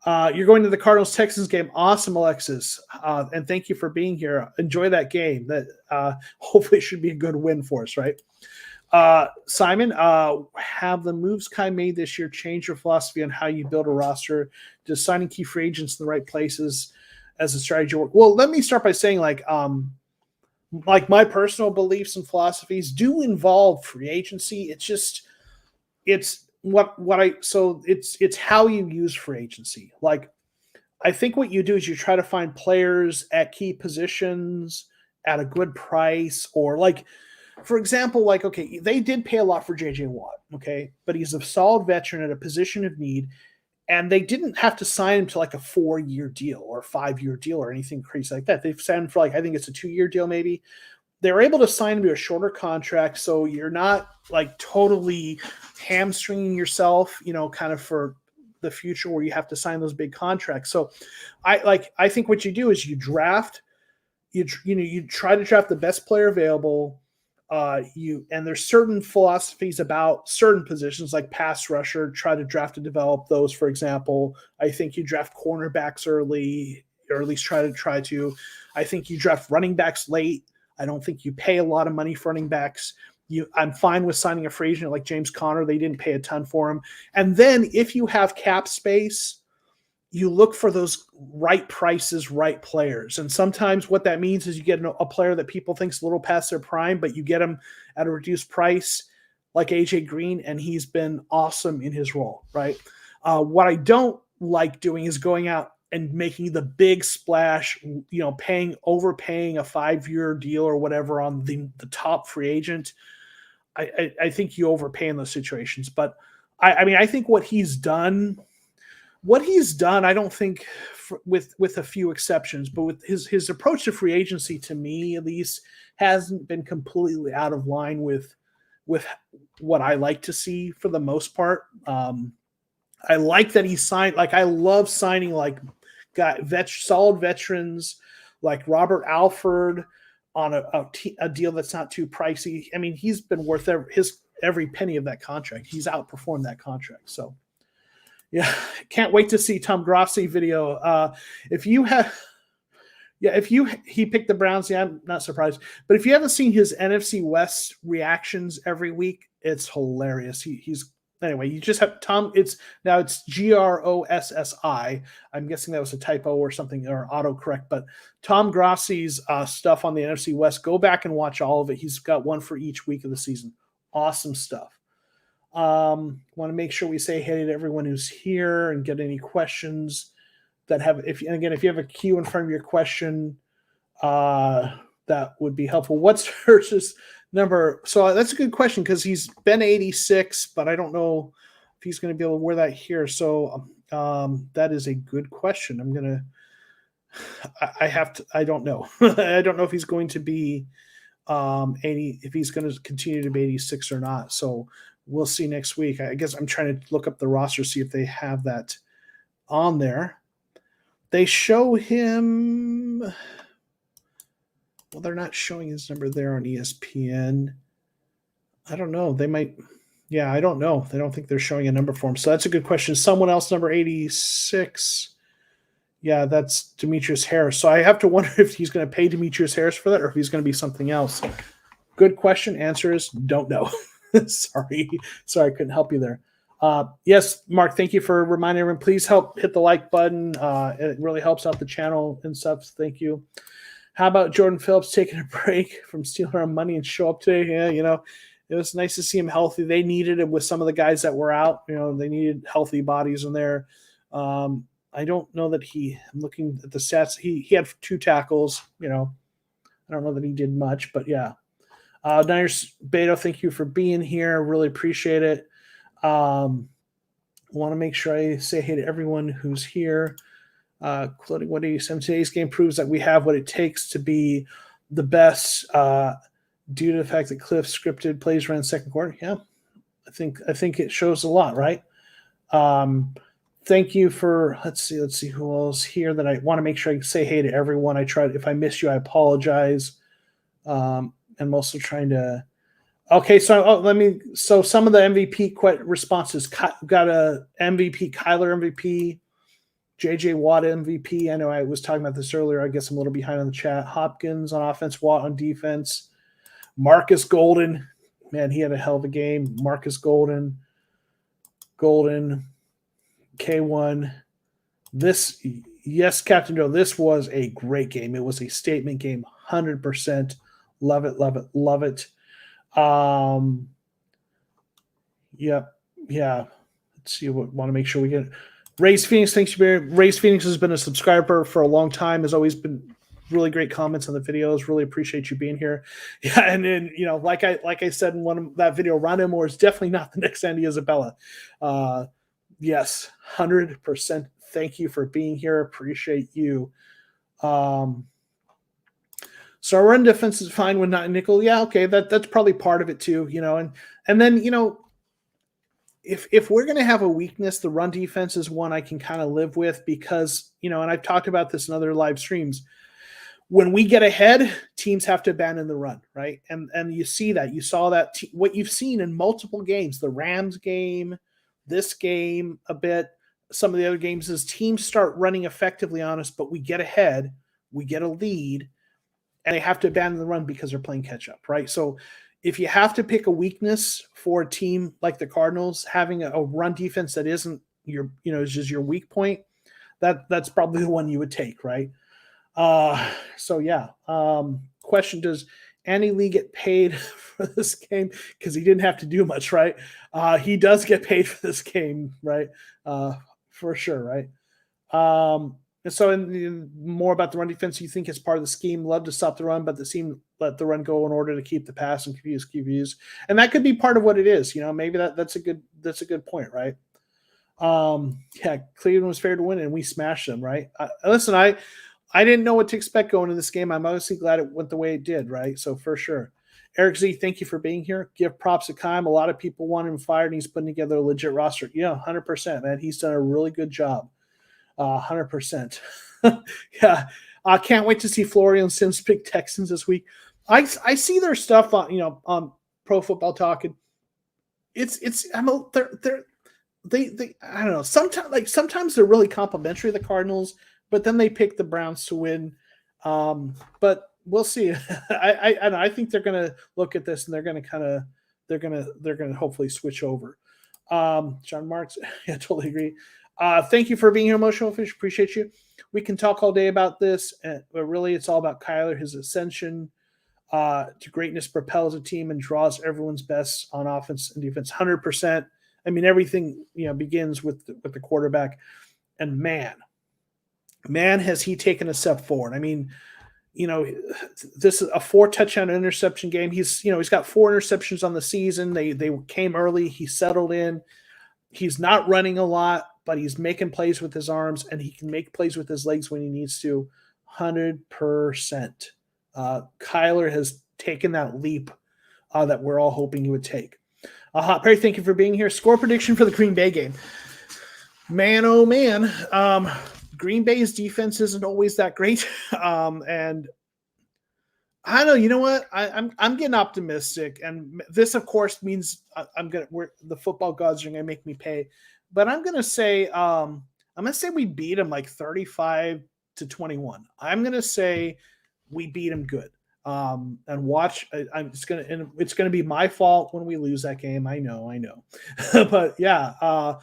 You're going to the Cardinals-Texans game. Awesome, Alexis. And thank you for being here. Enjoy that game. That hopefully should be a good win for us, right? Simon, have the moves Kai made this year change your philosophy on how you build a roster? Does signing key free agents in the right places as a strategy work? Well, let me start by saying like my personal beliefs and philosophies do involve free agency. It's how you use free agency. Like, I think what you do is you try to find players at key positions at a good price, or like, for example, like, okay, they did pay a lot for JJ Watt, okay, but he's a solid veteran at a position of need. And they didn't have to sign him to like a 4-year deal or a 5-year deal or anything crazy like that. They've signed him for I think it's a 2-year deal maybe. They're able to sign him to a shorter contract, so you're not like totally hamstringing yourself, kind of for the future where you have to sign those big contracts. So I think what you do is you draft, you try to draft the best player available. And there's certain philosophies about certain positions like pass rusher, try to draft and develop those. For example, I think you draft cornerbacks early, or at least try to. I think you draft running backs late. I don't think you pay a lot of money for running backs. I'm fine with signing a free agent like James Conner. They didn't pay a ton for him. And then if you have cap space, you look for those right prices, right players. And sometimes what that means is you get a player that people think's a little past their prime, but you get him at a reduced price like AJ Green, and he's been awesome in his role, right? What I don't like doing is going out and making the big splash, overpaying a 5-year deal or whatever on the top free agent. I think you overpay in those situations. But I think what he's done, I don't think, with a few exceptions, but with his approach to free agency, to me at least, hasn't been completely out of line with what I like to see for the most part. I like that he signed. Like, I love signing solid veterans like Robert Alford on a deal that's not too pricey. I mean, he's been worth every penny of that contract. He's outperformed that contract. So, yeah, can't wait to see Tom Grossi video. He picked the Browns. Yeah, I'm not surprised. But if you haven't seen his NFC West reactions every week, it's hilarious. Anyway, you just have Tom. It's Grossi. I'm guessing that was a typo or something, or autocorrect. But Tom Grossi's stuff on the NFC West, go back and watch all of it. He's got one for each week of the season. Awesome stuff. Want to make sure we say hey to everyone who's here and get any questions that have. If you have a queue in front of your question, that would be helpful. What's Hurst's number? So that's a good question, because he's been 86, but I don't know if he's going to be able to wear that here. So that is a good question. I don't know. I don't know if he's going to be 80, if he's going to continue to be 86 or not. So we'll see next week. I guess I'm trying to look up the roster, see if they have that on there. They show him. Well, they're not showing his number there on ESPN. I don't know. They might. Yeah, I don't know. They don't think they're showing a number for him. So that's a good question. Someone else, number 86. Yeah, that's Demetrius Harris. So I have to wonder if he's going to pay Demetrius Harris for that, or if he's going to be something else. Good question. Answer is don't know. Sorry, I couldn't help you there. Yes, Mark, thank you for reminding everyone. Please help hit the like button. It really helps out the channel and stuff. Thank you. How about Jordan Phillips taking a break from stealing our money and show up today? Yeah, it was nice to see him healthy. They needed it with some of the guys that were out. They needed healthy bodies in there. I don't know that I'm looking at the stats. He had 2 tackles. I don't know that he did much, but yeah. Niners Beto, thank you for being here. Really appreciate it. Want to make sure I say hey to everyone who's here. Including what today's game proves that we have what it takes to be the best due to the fact that Cliff scripted plays around second quarter. Yeah, I think it shows a lot, right? Thank you for let's see who else here that I want to make sure I say hey to everyone. I tried, if I missed you, I apologize. I'm also trying to. Okay, so So some of the MVP responses got a MVP, Kyler MVP, JJ Watt MVP. I know I was talking about this earlier. I guess I'm a little behind on the chat. Hopkins on offense, Watt on defense. Marcus Golden, man, he had a hell of a game. Marcus Golden, K1. Yes, Captain Joe, this was a great game. It was a statement game, 100%. Love it. Yeah. Let's see. Want to make sure we get Race Phoenix. Thanks, Barry. Race Phoenix has been a subscriber for a long time. Has always been really great comments on the videos. Really appreciate you being here. Yeah, and then like I said in one of that video, Rondé Moore is definitely not the next Andy Isabella. Yes, 100%. Thank you for being here. Appreciate you. So our run defense is fine when not nickel. Yeah, okay, that's probably part of it too, and then if we're going to have a weakness, the run defense is one I can kind of live with because and I've talked about this in other live streams. When we get ahead, teams have to abandon the run, right? And you see that. You saw that what you've seen in multiple games, the Rams game, this game a bit, some of the other games is teams start running effectively on us, but we get ahead, we get a lead, and they have to abandon the run because they're playing catch up, right? So if you have to pick a weakness for a team like the Cardinals, having a run defense that isn't is just your weak point, that's probably the one you would take, right? So yeah. Question: does Andy Lee get paid for this game? Because he didn't have to do much, right? He does get paid for this game, right? For sure, right? And so, in more about the run defense, you think it's part of the scheme. Love to stop the run, but the team let the run go in order to keep the pass and confuse QBs, and that could be part of what it is. Maybe that's a good point, right? Yeah, Cleveland was fair to win, and we smashed them, right? Listen, I didn't know what to expect going into this game. I'm obviously glad it went the way it did, right? So for sure. Eric Z, thank you for being here. Give props to Kyle. A lot of people want him fired, and he's putting together a legit roster. Yeah, 100%, man. He's done a really good job. 100%. Yeah. I can't wait to see Florian Sims pick Texans this week. I see their stuff on Pro Football Talk, and it's I don't know. Sometimes they're really complimentary of the Cardinals, but then they pick the Browns to win. But we'll see. I think they're going to look at this and they're going to hopefully switch over. John Marks, yeah, totally agree. Thank you for being here, Emotional Fish. Appreciate you. We can talk all day about this, but really it's all about Kyler. His ascension to greatness propels a team and draws everyone's best on offense and defense. 100%. I mean, everything begins with the quarterback. And man, has he taken a step forward. I mean, this is a 4 touchdown interception game. He's got 4 interceptions on the season. They came early. He settled in. He's not running a lot, but he's making plays with his arms, and he can make plays with his legs when he needs to. 100%. Kyler has taken that leap that we're all hoping he would take. Hot Perry, thank you for being here. Score prediction for the Green Bay game. Man, oh man. Green Bay's defense isn't always that great. And I don't know, you know what? I'm getting optimistic. And this, of course, means the football gods are gonna make me pay. But I'm gonna say we beat them like 35-21. I'm gonna say we beat them good. And watch. It's gonna be my fault when we lose that game. I know. But yeah,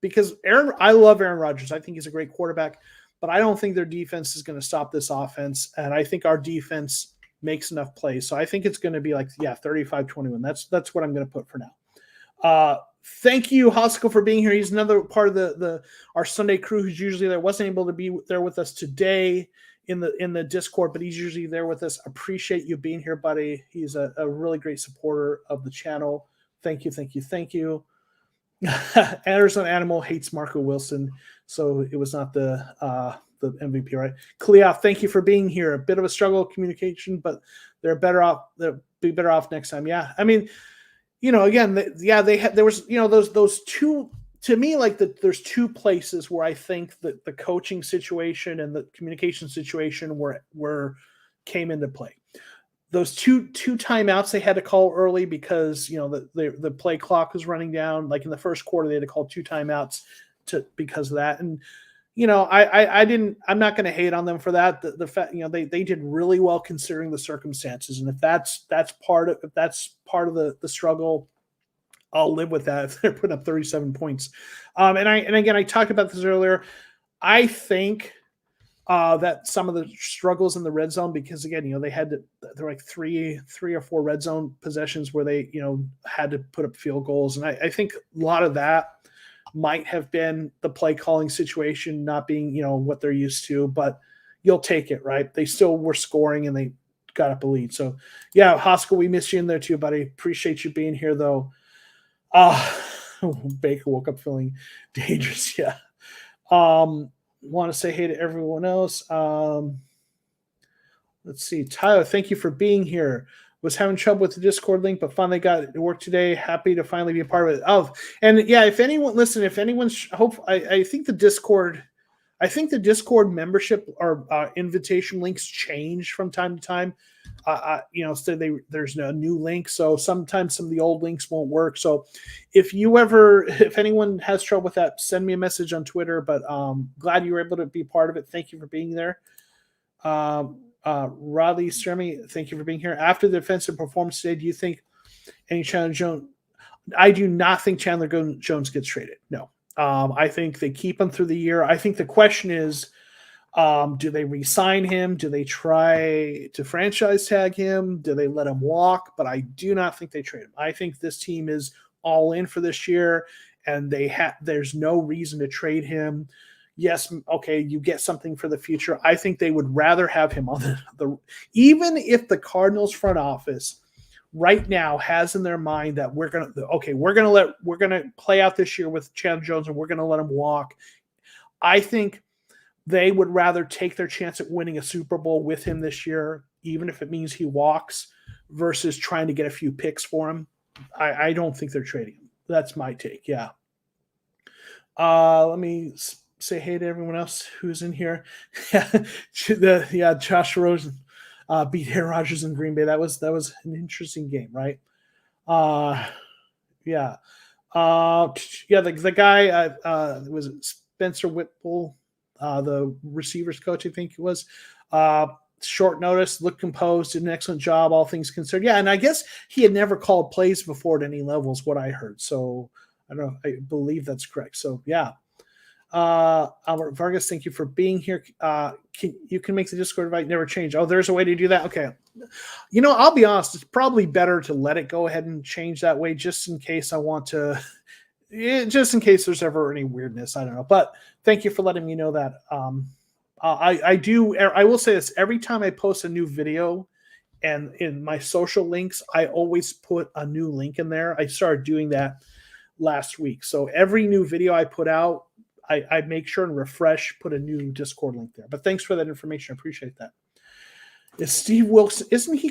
because I love Aaron Rodgers. I think he's a great quarterback, but I don't think their defense is going to stop this offense. And I think our defense makes enough plays. So I think it's going to be like 35-21. That's what I'm going to put for now. Thank you, Hoskell, for being here. He's another part of the our Sunday crew who's usually there. Wasn't able to be there with us today in the Discord, but he's usually there with us. Appreciate you being here, buddy. He's a really great supporter of the channel. Thank you, thank you, thank you. Arizona Animal hates Marco Wilson, so it was not the MVP, right? Clea, thank you for being here. A bit of a struggle of communication, but they're better off. They'll be better off next time. Yeah, I mean, again, they had, there was, those two, to me, like there's two places where I think that the coaching situation and the communication situation were came into play. Those two timeouts they had to call early because the play clock was running down. Like in the first quarter, they had to call two timeouts because of that. And I'm not going to hate on them for that. The fact, they did really well considering the circumstances. And if that's part of the struggle, I'll live with that if they're putting up 37 points. And again, I talked about this earlier. I think that some of the struggles in the red zone, because again, there were like three or four red zone possessions where they, had to put up field goals. And I think a lot of that might have been the play calling situation not being, what they're used to, but you'll take it, right? They still were scoring and they got up a lead. So yeah, Hoskell, we miss you in there too, buddy. Appreciate you being here though. Baker woke up feeling dangerous. Yeah. Want to say hey to everyone else. Let's see. Tyler, thank you for being here. Was having trouble with the Discord link, but finally got it to work today. Happy to finally be a part of it. And yeah, if anyone's I think the Discord membership or invitation links change from time to time. So there's no new link. So sometimes some of the old links won't work. So if anyone has trouble with that, send me a message on Twitter, but glad you were able to be part of it. Thank you for being there. Rodley Stremy, thank you for being here. After the defensive performance today, do you think any Chandler Jones? I do not think Chandler Jones gets traded. No. I think they keep him through the year. I think the question is, do they re-sign him? Do they try to franchise tag him? Do they let him walk? But I do not think they trade him. I think this team is all in for this year, and there's no reason to trade him. Yes, okay, you get something for the future. I think they would rather have him on even if the Cardinals front office right now has in their mind that we're gonna play out this year with Chandler Jones and we're gonna let him walk. I think they would rather take their chance at winning a Super Bowl with him this year, even if it means he walks, versus trying to get a few picks for him. I don't think they're trading him. That's my take. Yeah. Let me say hey to everyone else who's in here. Josh Rosen beat Aaron Rodgers in Green Bay. That was an interesting game, right? The guy was Spencer Whipple, the receivers coach, I think it was. Short notice, looked composed, did an excellent job, all things considered. Yeah, and I guess he had never called plays before at any level, is what I heard. So I don't know. I believe that's correct. So yeah. Albert Vargas, thank you for being here. You can make the Discord invite never change. Oh, there's a way to do that. Okay. I'll be honest. It's probably better to let it go ahead and change that way, just in case I want to. Just in case there's ever any weirdness. I don't know. But thank you for letting me know that. I will say this: every time I post a new video, and in my social links, I always put a new link in there. I started doing that last week. So every new video I put out, I make sure and refresh, put a new Discord link there. But thanks for that information. I appreciate that. Is Steve Wilkes, isn't he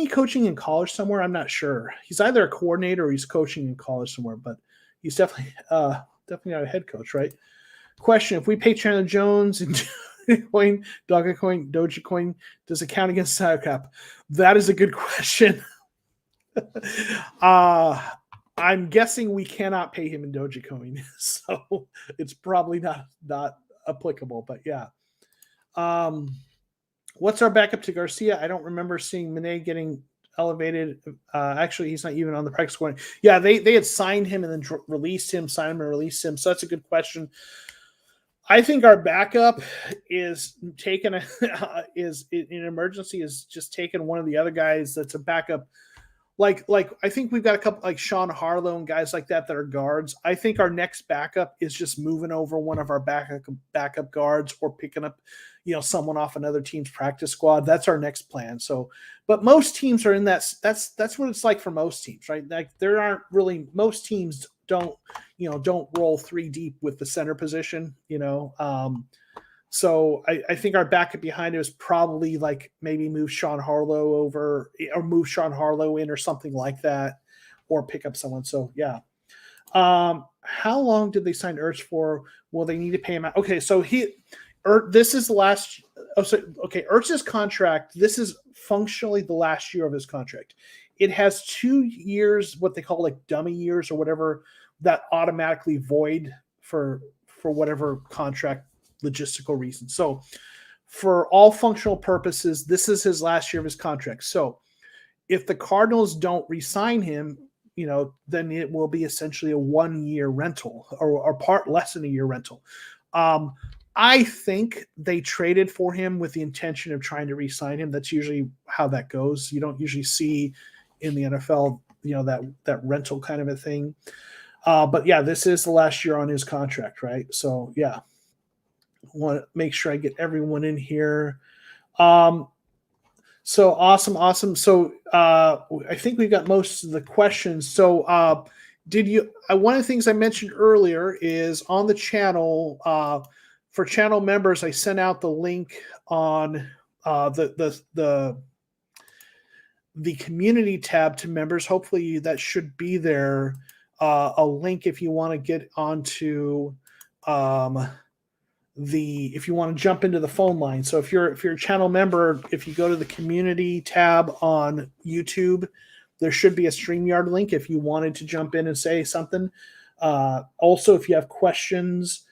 coaching in college somewhere? I'm not sure. He's either a coordinator or he's coaching in college somewhere, but he's definitely not a head coach, right? Question: if we pay Chandler Jones and Dogecoin, Dogecoin, does it count against salary cap? That is a good question. I'm guessing we cannot pay him in Dogecoin, so it's probably not applicable. But yeah, what's our backup to Garcia? I don't remember seeing Mane getting elevated. Actually, he's not even on the practice squad. Yeah, they had signed him and then released him, signed him and released him. So that's a good question. I think our backup is in emergency is just taking one of the other guys that's a backup like I think we've got a couple like Sean Harlow and guys like that are guards. I think our next backup is just moving over one of our backup guards or picking up, someone off another team's practice squad. That's our next plan. So, but most teams are in that's what it's like for most teams, right? Like there aren't really most teams don't roll three deep with the center position, So I think our backup behind it is probably like maybe move Sean Harlow over or move Sean Harlow in or something like that, or pick up someone. So yeah. How long did they sign Ertz for? Will they need to pay him out? Okay, so this is the last. Ertz's contract. This is functionally the last year of his contract. It has 2 years, what they call like dummy years or whatever, that automatically void for whatever contract logistical reasons. So for all functional purposes, this is his last year of his contract. So if the Cardinals don't re-sign him, then it will be essentially a 1 year rental or part less than a year rental. I think they traded for him with the intention of trying to re-sign him. That's usually how that goes. You don't usually see in the NFL, that rental kind of a thing. But yeah, this is the last year on his contract, right? So yeah. Want to make sure I get everyone in here. So awesome. So I think we've got most of the questions. So one of the things I mentioned earlier is on the channel, for channel members, I sent out the link on the community tab to members. Hopefully that should be there. A link if you want to get onto if you want to jump into the phone line. So if you're a channel member, if you go to the community tab on YouTube, there should be a StreamYard link if you wanted to jump in and say something. Also, if you have questions,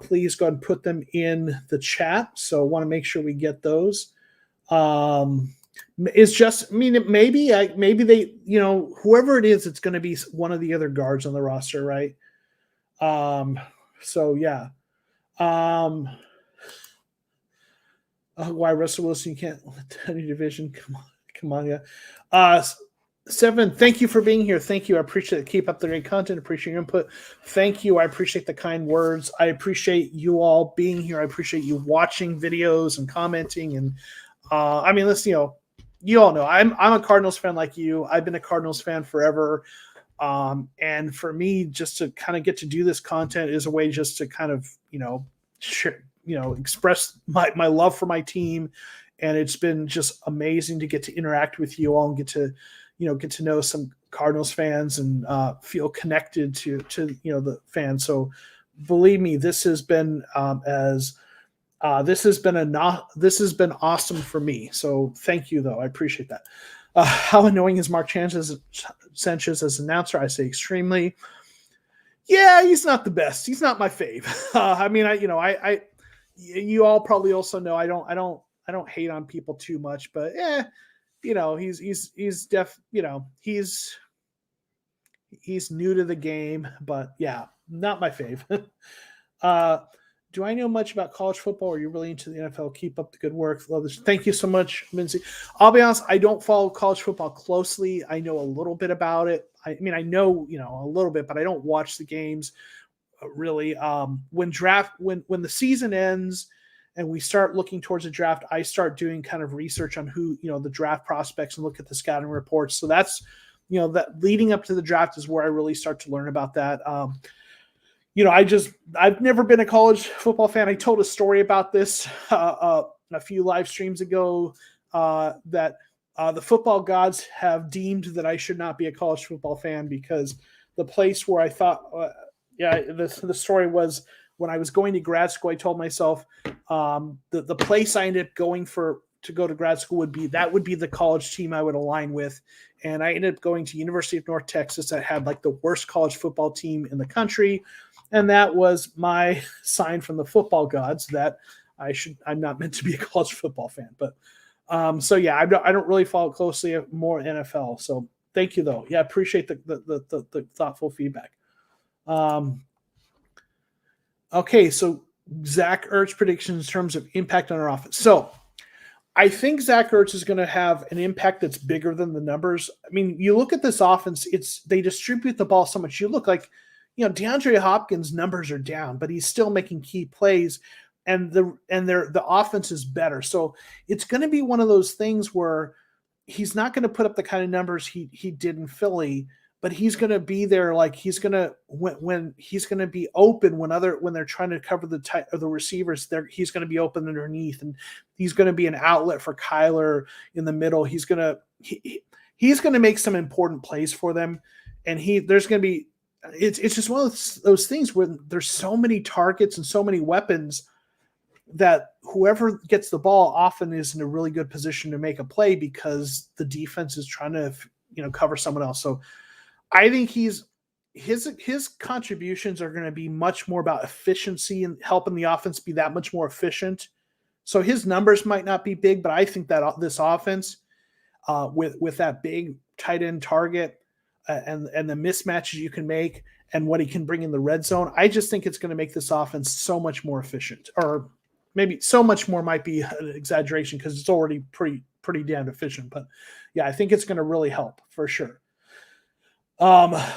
please go ahead and put them in the chat. So I want to make sure we get those. It's just, maybe they, whoever it is, it's going to be one of the other guards on the roster, right? So yeah. Why Russell Wilson can't any division? Come on, yeah. Seven, thank you for being here. Thank you. I appreciate it. Keep up the great content. Appreciate your input. Thank you. I appreciate the kind words. I appreciate you all being here. I appreciate you watching videos and commenting. And listen, you all know I'm a Cardinals fan like you. I've been a Cardinals fan forever. And for me, just to kind of get to do this content is a way just to kind of, share, express my love for my team. And it's been just amazing to get to interact with you all and get to know some Cardinals fans and feel connected to the fans. So believe me, this has been this has been awesome for me. So thank you, though. I appreciate that. How annoying is Mark Sanchez as announcer? I say extremely. Yeah, he's not the best. He's not my fave. You all probably also know I don't hate on people too much, but he's new to the game, but yeah, not my fave. Do I know much about college football? Are you really into the NFL? Keep up the good work. Love this. Thank you so much, Lindsay. I'll be honest, I don't follow college football closely. I know a little bit about it. I know, a little bit, but I don't watch the games really. When the season ends and we start looking towards the draft, I start doing kind of research on who, the draft prospects and look at the scouting reports. So that's, that leading up to the draft is where I really start to learn about that. I've never been a college football fan. I told a story about this a few live streams ago that the football gods have deemed that I should not be a college football fan because the place where I thought, the story was when I was going to grad school, I told myself the place I ended up going to go to grad school would be the college team I would align with. And I ended up going to University of North Texas that had like the worst college football team in the country. And that was my sign from the football gods that I'm not meant to be a college football fan. But so yeah, I don't really follow closely more NFL. So thank you though. Yeah, appreciate the thoughtful feedback. Okay, so Zach Ertz predictions in terms of impact on our offense. So I think Zach Ertz is going to have an impact that's bigger than the numbers. I mean, you look at this offense; they distribute the ball so much. You look like, DeAndre Hopkins' numbers are down, but he's still making key plays, and the offense is better. So it's going to be one of those things where he's not going to put up the kind of numbers he did in Philly, but he's going to be there. Like he's going to when he's going to be open when they're trying to cover the receivers. He's going to be open underneath, and he's going to be an outlet for Kyler in the middle. He's going to make some important plays for them, and there's going to be. It's just one of those things where there's so many targets and so many weapons that whoever gets the ball often is in a really good position to make a play because the defense is trying to, cover someone else. So I think his contributions are going to be much more about efficiency and helping the offense be that much more efficient. So his numbers might not be big, but I think that this offense with that big tight end target and the mismatches you can make and what he can bring in the red zone, I just think it's going to make this offense so much more efficient. Or maybe so much more might be an exaggeration because it's already pretty damn efficient. But yeah, I think it's going to really help for sure. Are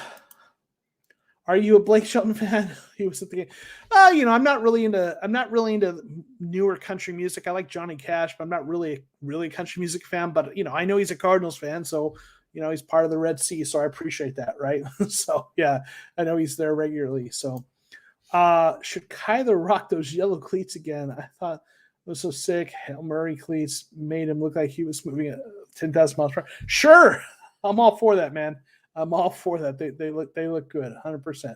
you a Blake Shelton fan? He was at the game. I'm not really into newer country music. I like Johnny Cash, but I'm not really a country music fan. But I know he's a Cardinals fan, so he's part of the Red Sea, so I appreciate that, right? So yeah, I know he's there regularly. So should Kyler rock those yellow cleats again? I thought it was so sick. Hail Murray cleats made him look like he was moving at 10,000 miles per hour. Sure, I'm all for that, man. I'm all for that. They look good, 100%.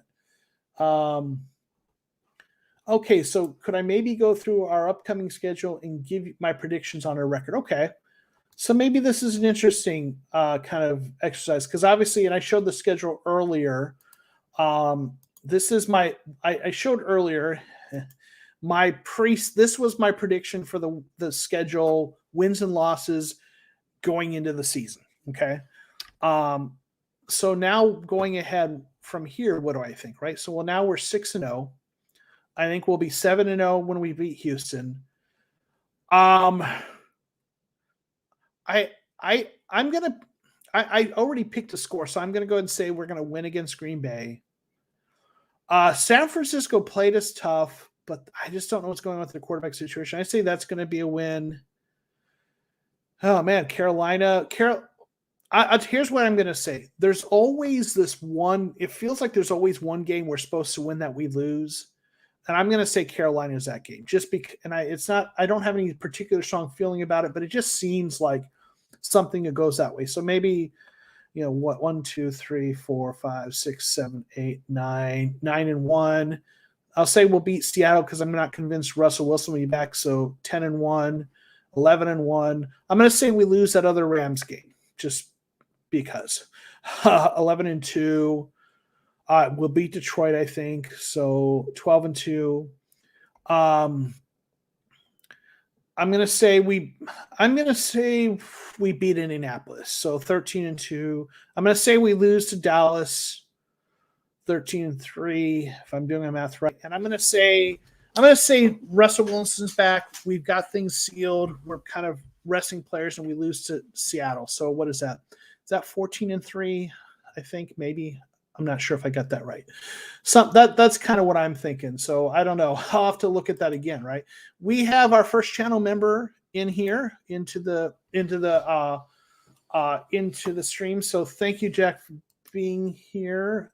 Okay, so could I maybe go through our upcoming schedule and give my predictions on our record? Okay. So maybe this is an interesting kind of exercise because obviously, and I showed the schedule earlier. This is I showed earlier this was my prediction for the schedule, wins and losses going into the season. Okay. So now going ahead from here, what do I think? Right. So now we're 6-0. I think we'll be 7-0 when we beat Houston. I already picked a score, so I'm gonna go ahead and say we're gonna win against Green Bay. San Francisco played us tough, but I just don't know what's going on with the quarterback situation. I say that's gonna be a win. Oh man, Carolina. Here's what I'm gonna say. There's always this one. It feels like there's always one game we're supposed to win that we lose. And I'm going to say Carolina is that game just because, and I don't have any particular strong feeling about it, but it just seems like something that goes that way. So maybe, 1, 2, 3, 4, 5, 6, 7, 8, 9, 9-1. I'll say we'll beat Seattle because I'm not convinced Russell Wilson will be back. So 10-1, 11-1. I'm going to say we lose that other Rams game just because 11-2. We'll beat Detroit, I think. So 12-2. I'm gonna say we beat Indianapolis. So 13-2. I'm gonna say we lose to Dallas 13-3, if I'm doing my math right. And I'm gonna say Russell Wilson's back. We've got things sealed. We're kind of resting players, and we lose to Seattle. So what is that? Is that 14-3? I think maybe. I'm not sure if I got that right. So that's kind of what I'm thinking. So I don't know. I'll have to look at that again, right? We have our first channel member in here into the stream. So thank you, Jack, for being here.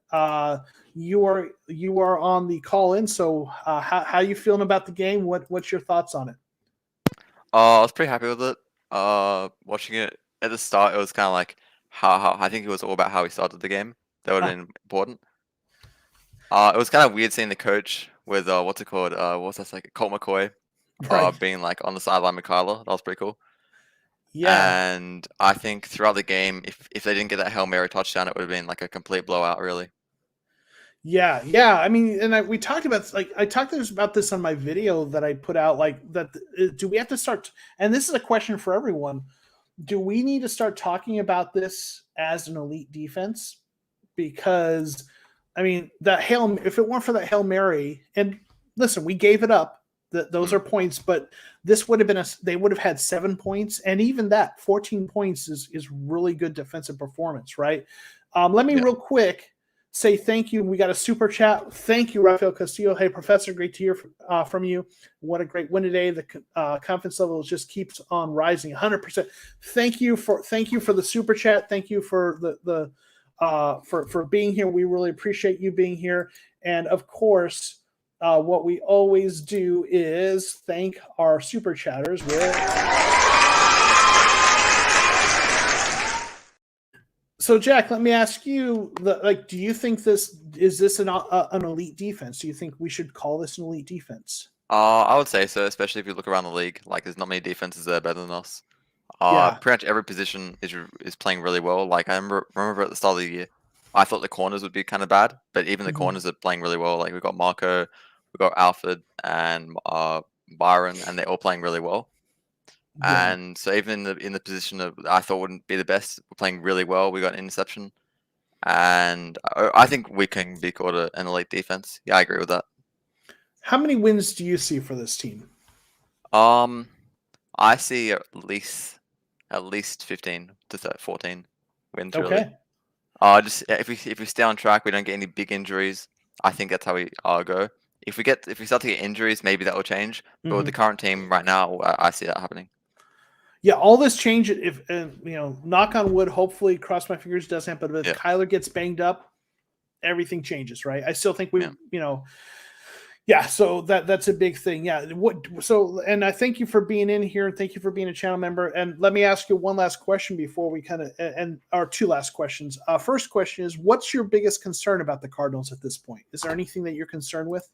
You are on the call in. So how you feeling about the game? What's your thoughts on it? I was pretty happy with it. Watching it at the start, it was kind of like how I think it was all about how we started the game. That would have been important. It was kind of weird seeing the coach with what's it called? What's that like? Colt McCoy, Right. being like on the sideline with Kyler. That was pretty cool. Yeah. And I think throughout the game, if they didn't get that Hail Mary touchdown, it would have been like a complete blowout, really. Yeah. I mean, and we talked about I talked about this on my video that I put out. Like that, do we have to start? And this is a question for everyone. Do we need to start talking about this as an elite defense? Because, I mean, if it weren't for that Hail Mary, and listen, we gave it up. Those are points, but this would have been they would have had 7 points, and even that 14 points is really good defensive performance, right? Let me real quick say thank you. We got a super chat. Thank you, Rafael Castillo. Hey, Professor, great to hear from you. What a great win today. The confidence level just keeps on rising, 100%. Thank you for the super chat. Thank you for for being here. We really appreciate you being here, and of course. What we always do is thank our super chatters with. So, Jack, let me ask you: do you think this is an elite defense? Do you think we should call this an elite defense? I would say so, especially if you look around the league. Like, there's not many defenses that are better than us. Yeah. Pretty much every position is playing really well. Like, I remember at the start of the year, I thought the corners would be kind of bad, but even the corners are playing really well. Like, we've got Marco, we've got Alfred, and Byron, and they're all playing really well. Yeah. And so even in the position that I thought wouldn't be the best, we're playing really well. We got an interception, and I think we can be called an elite defense. Yeah, I agree with that. How many wins do you see for this team? I see at least 15 to 14 wins. Okay. Really. Just if we stay on track, we don't get any big injuries. I think that's how we go. If we start to get injuries, maybe that will change. But with the current team right now, I see that happening. Yeah, all this change. If knock on wood, hopefully, cross my fingers, doesn't happen. But if Kyler gets banged up, everything changes, right? I still think yeah. So that's a big thing. Yeah. And I thank you for being in here. Thank you for being a channel member. And let me ask you one last question before we or two last questions. First question is, what's your biggest concern about the Cardinals at this point? Is there anything that you're concerned with?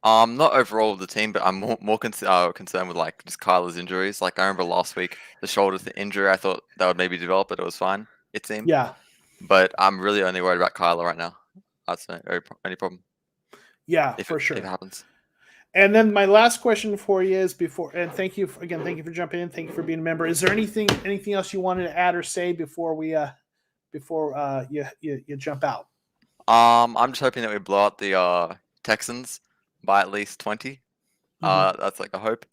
Not overall of the team, but I'm more concerned with like just Kyler's injuries. Like I remember last week, the shoulder injury. I thought that would maybe develop, but it was fine. It seemed. Yeah. But I'm really only worried about Kyler right now. That's the only problem. Yeah, for sure. If it happens. And then my last question for you is thank you for jumping in. Thank you for being a member. Is there anything else you wanted to add or say before you jump out? I'm just hoping that we blow out the Texans by at least 20. That's like a hope.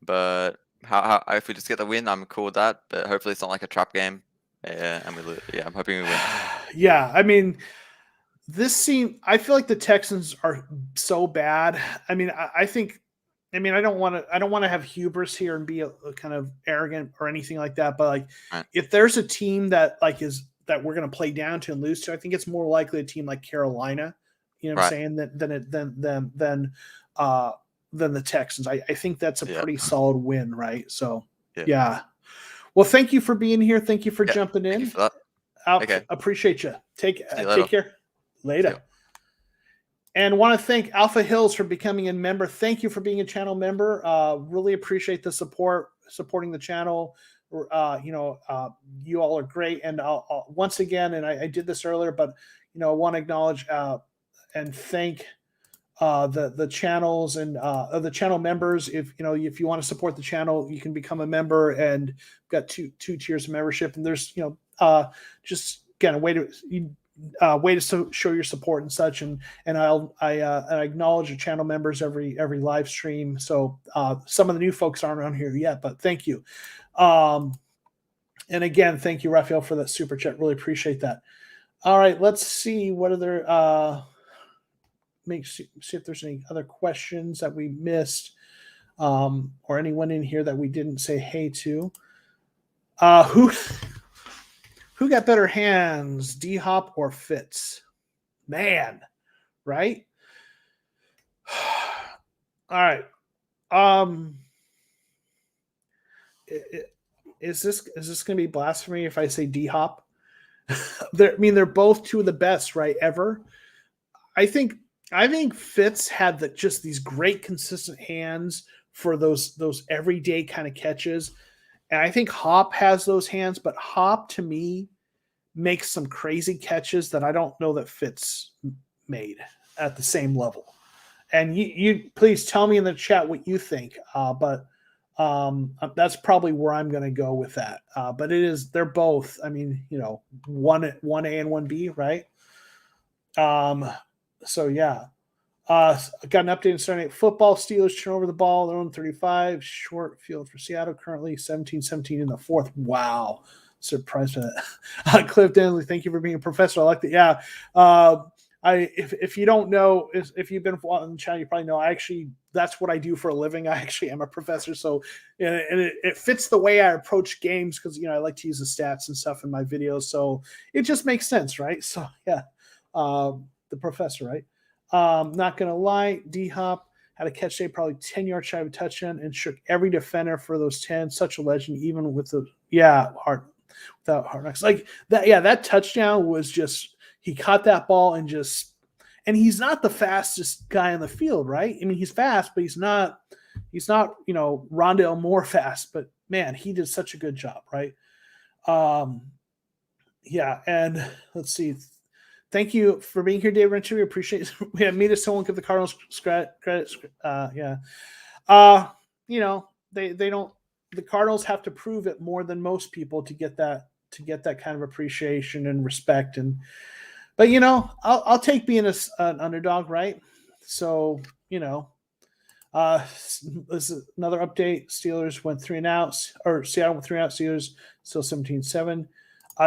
But how if we just get the win, I'm cool with that. But hopefully it's not like a trap game. Yeah, and we lose. Yeah, I'm hoping we win. Yeah, I mean, I feel like the Texans are so bad. I mean, I don't want to have hubris here and be a kind of arrogant or anything like that. But like, if there's a team that that we're going to play down to and lose to, I think it's more likely a team like Carolina. You know what I'm saying? Than the Texans. I think that's a pretty solid win, right? So yeah. Well, thank you for being here. Thank you for jumping in. Thank you for that. Okay. Appreciate you. Take care. Later. And want to thank Alpha Hills for becoming a member. Thank you for being a channel member. Really appreciate the supporting the channel. You all are great. And I'll once again, and I did this earlier, but I want to acknowledge and thank the channels and the channel members. If you want to support the channel, you can become a member, and got two tiers of membership. And there's just again a way to show your support and such. And I acknowledge the channel members every live stream. So some of the new folks aren't on here yet, but thank you. And again, thank you, Raphael, for that super chat. Really appreciate that. All right, let's see what other see if there's any other questions that we missed, or anyone in here that we didn't say hey to. Who got better hands, D-Hop or Fitz? Man, right? All right. Is this going to be blasphemy if I say D-Hop? They're both two of the best, right, ever. I think Fitz had just these great consistent hands for those everyday kind of catches. And I think Hop has those hands, but Hop to me makes some crazy catches that I don't know that Fitz made at the same level. And you please tell me in the chat what you think. But that's probably where I'm going to go with that. But they're both, I mean, 1A and 1B, right? So yeah. Got an update on Sunday Night Football. Steelers turn over the ball. Their own 35. Short field for Seattle. Currently 17-17 in the fourth. Wow. Surprised by that. Cliff Denley, thank you for being a professor. I like that. Yeah. If you don't know, if you've been on the channel, you probably know that's what I do for a living. I actually am a professor. So and it fits the way I approach games because, I like to use the stats and stuff in my videos. So it just makes sense, right? So yeah, the professor, right? Not going to lie, D-Hop had a catch day, probably 10 yards shy of a touchdown and shook every defender for those 10. Such a legend, even with without hard knocks. Like that, that touchdown was just, he caught that ball and he's not the fastest guy in the field, right? I mean, he's fast, but he's not, Rondale Moore fast, but man, he did such a good job, right? Yeah, and let's see. Thank you for being here, Dave Rencher. We appreciate it. We have Mita someone give the Cardinals credit. Yeah. They don't, the Cardinals have to prove it more than most people to get that kind of appreciation and respect. But I'll take being an underdog, right? So, this is another update. Steelers went 3 and out, or Seattle went 3 and out. Steelers still 17-7.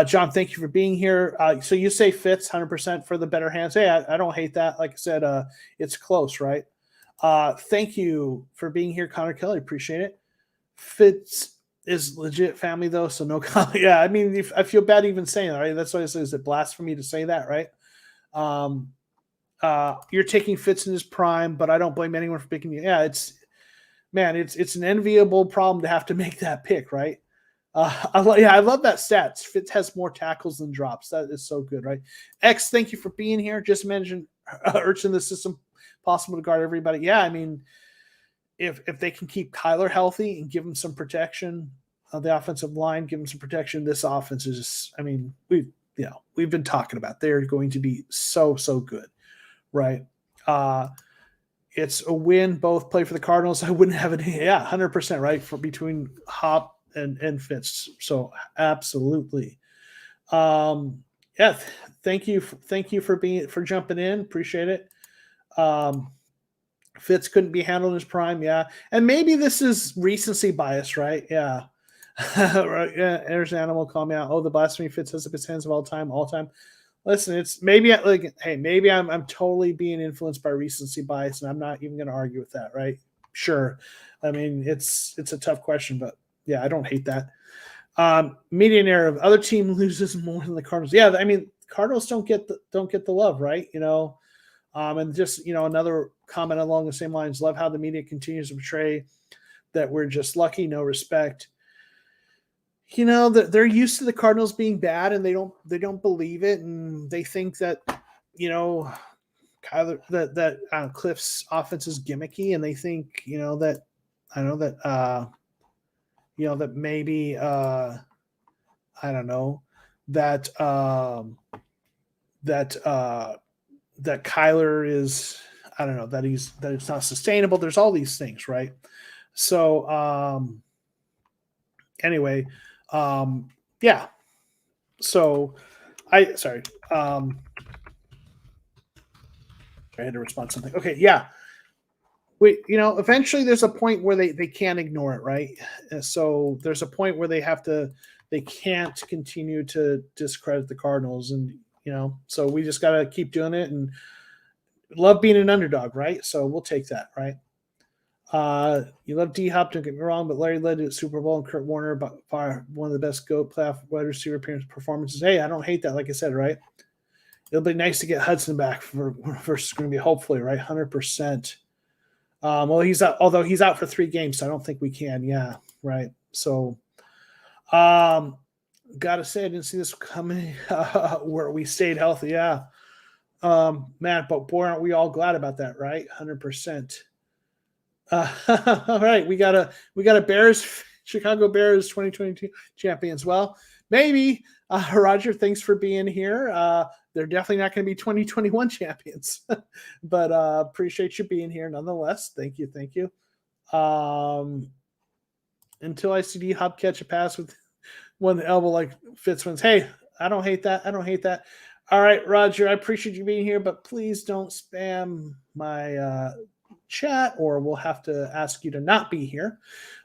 John, thank you for being here. So you say Fitz 100% for the better hands. Hey, I don't hate that. Like I said, it's close, right? Thank you for being here, Connor Kelly. Appreciate it. Fitz is legit family, though, so no comment. Yeah, I mean, I feel bad even saying that, right? That's why I say, is it blasphemy to say that, right? You're taking Fitz in his prime, but I don't blame anyone for picking you. Yeah, it's an enviable problem to have to make that pick, right? I love that stats. Fitz has more tackles than drops. That is so good, right? X, thank you for being here. Just mentioned Ertz in the system, possible to guard everybody. Yeah, I mean, if they can keep Kyler healthy and give him some protection, the offensive line, give him some protection, this offense is just, I mean, we've been talking about they're going to be so good, right? It's a win. Both play for the Cardinals. I wouldn't have any. Yeah, 100%, right? For between Hop and Fitz. So absolutely. Yeah. Thank you for jumping in. Appreciate it. Fitz couldn't be handled in his prime. Yeah. And maybe this is recency bias, right? Yeah. Right. Yeah. There's an animal calling out. Oh, the blasphemy Fitz has the best hands of all time. Listen, it's maybe maybe I'm totally being influenced by recency bias, and I'm not even going to argue with that, right? Sure. I mean, it's a tough question, but yeah, I don't hate that. Media narrative: other team loses more than the Cardinals. Yeah, I mean, Cardinals don't get the love, right? And just another comment along the same lines. Love how the media continues to portray that we're just lucky, no respect. They're used to the Cardinals being bad, and they don't believe it, and they think that Kyler that Cliff's offense is gimmicky, and they think that that maybe I don't know that that Kyler is that it's not sustainable. There's all these things, right? So anyway. Yeah. So I had to respond to something. Okay. Yeah. Eventually there's a point where they can't ignore it. Right. So there's a point where they can't continue to discredit the Cardinals, and, so we just got to keep doing it and love being an underdog. Right. So we'll take that. Right. You love D-Hop, don't get me wrong, but Larry led to Super Bowl and Kurt Warner by far one of the best GOAT playoff wide receiver appearance performances. Hey, I don't hate that, like I said, right? It'll be nice to get Hudson back versus going to be hopefully, right? 100%. Well, although he's out for 3 games, so I don't think we can. Yeah, right. So, gotta say, I didn't see this coming where we stayed healthy. Yeah. Man, but boy, aren't we all glad about that, right? 100%. All right, we got a Bears, Chicago Bears 2022 champions. Well, maybe Roger, thanks for being here. They're definitely not going to be 2021 champions, but appreciate you being here nonetheless. Thank you. Until I see D-Hop catch a pass with one elbow like Fitz wins. Hey, I don't hate that. All right, Roger, I appreciate you being here, but please don't spam my chat or we'll have to ask you to not be here.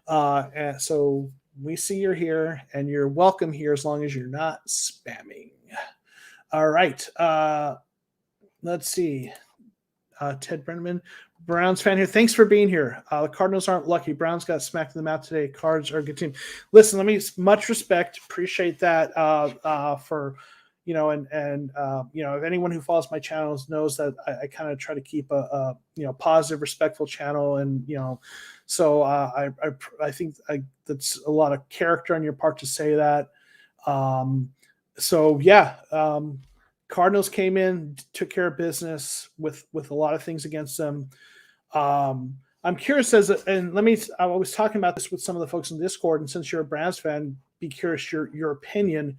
And so we see you're here and you're welcome here as long as you're not spamming. All right. Let's see. Ted Brenneman, Browns fan here. Thanks for being here. The Cardinals aren't lucky. Browns got smacked in the mouth today. Cards are a good team. Listen, let me much respect. Appreciate that for if anyone who follows my channels knows that I kind of try to keep a positive, respectful channel, and so I think that's a lot of character on your part to say that. Cardinals came in, took care of business with a lot of things against them. I'm curious I was talking about this with some of the folks in Discord, and since you're a Browns fan, be curious your opinion.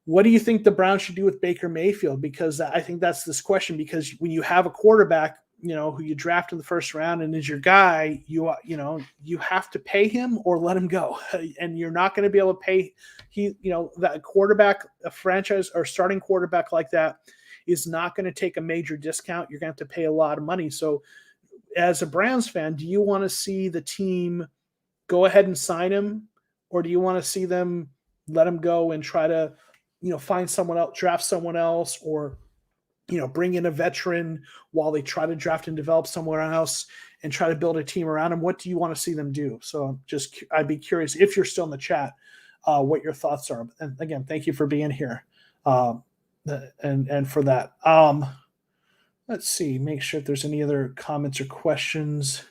What do you think the Browns should do with Baker Mayfield? Because I think that's this question. Because when you have a quarterback, who you draft in the first round and is your guy, you have to pay him or let him go, and you're not going to be able to pay that quarterback, a franchise or starting quarterback like that is not going to take a major discount. You're going to have to pay a lot of money. So, as a Browns fan, do you want to see the team go ahead and sign him, or do you want to see them let him go and try to find someone else, draft someone else, or bring in a veteran while they try to draft and develop somewhere else and try to build a team around him? What do you want to see them do? So I'd be curious, if you're still in the chat, what your thoughts are. And again, thank you for being here. And for that. Let's see, make sure if there's any other comments or questions.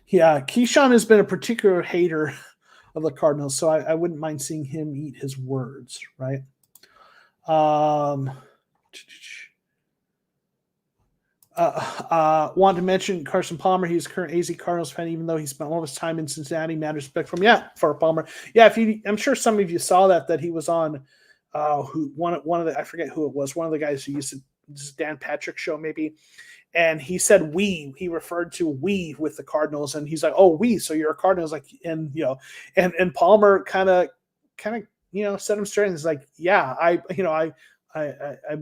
Yeah, Keyshawn has been a particular hater of the Cardinals, so I wouldn't mind seeing him eat his words, right? Want to mention Carson Palmer. He's a current AZ Cardinals fan, even though he spent all of his time in Cincinnati. Mad respect from for Palmer. Yeah, I'm sure some of you saw that he was on one of the, I forget who it was, one of the guys who used to, this Dan Patrick show maybe, and he said he referred to we with the Cardinals, and he's like, oh, so you're a Cardinals, like, and and Palmer kind of set him straight and is like, yeah, I'm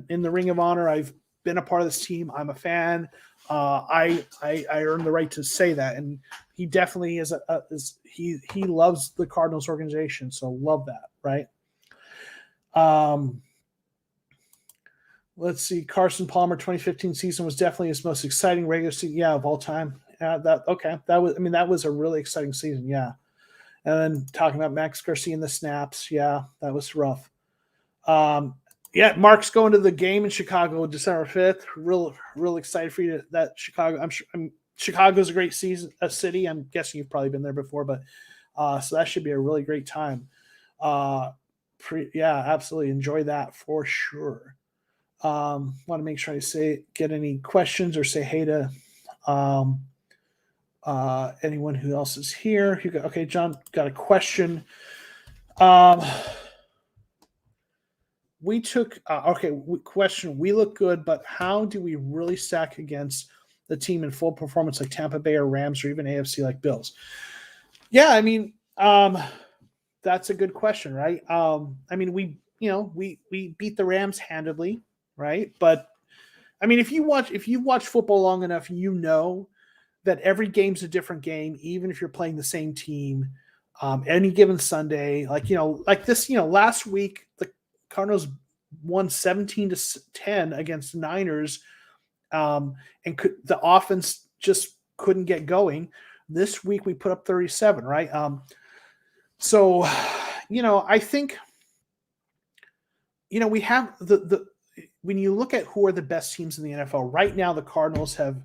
in the Ring of Honor. I've been a part of this team. I'm a fan. I earned the right to say that, and he definitely is he loves the Cardinals organization, so love that, right? Let's see. Carson Palmer 2015 season was definitely his most exciting regular season, of all time. That was a really exciting season, yeah. And then talking about Max Garcia and the snaps, yeah, that was rough. Mark's going to the game in Chicago December 5th. Real excited for you that Chicago. Chicago's a great city. I'm guessing you've probably been there before, but so that should be a really great time. Absolutely enjoy that for sure. Want to make sure I get any questions or say hey to anyone who else is here. Okay, John got a question. Question. We look good, but how do we really stack against the team in full performance like Tampa Bay or Rams or even AFC like Bills? Yeah, that's a good question, right? We beat the Rams handedly, right? But if you watch football long enough, you know that every game's a different game, even if you're playing the same team. Any given Sunday, like this, last week the Cardinals won 17-10 against the Niners, and the offense just couldn't get going. This week we put up 37, right? So, I think, we have when you look at who are the best teams in the NFL right now, the Cardinals have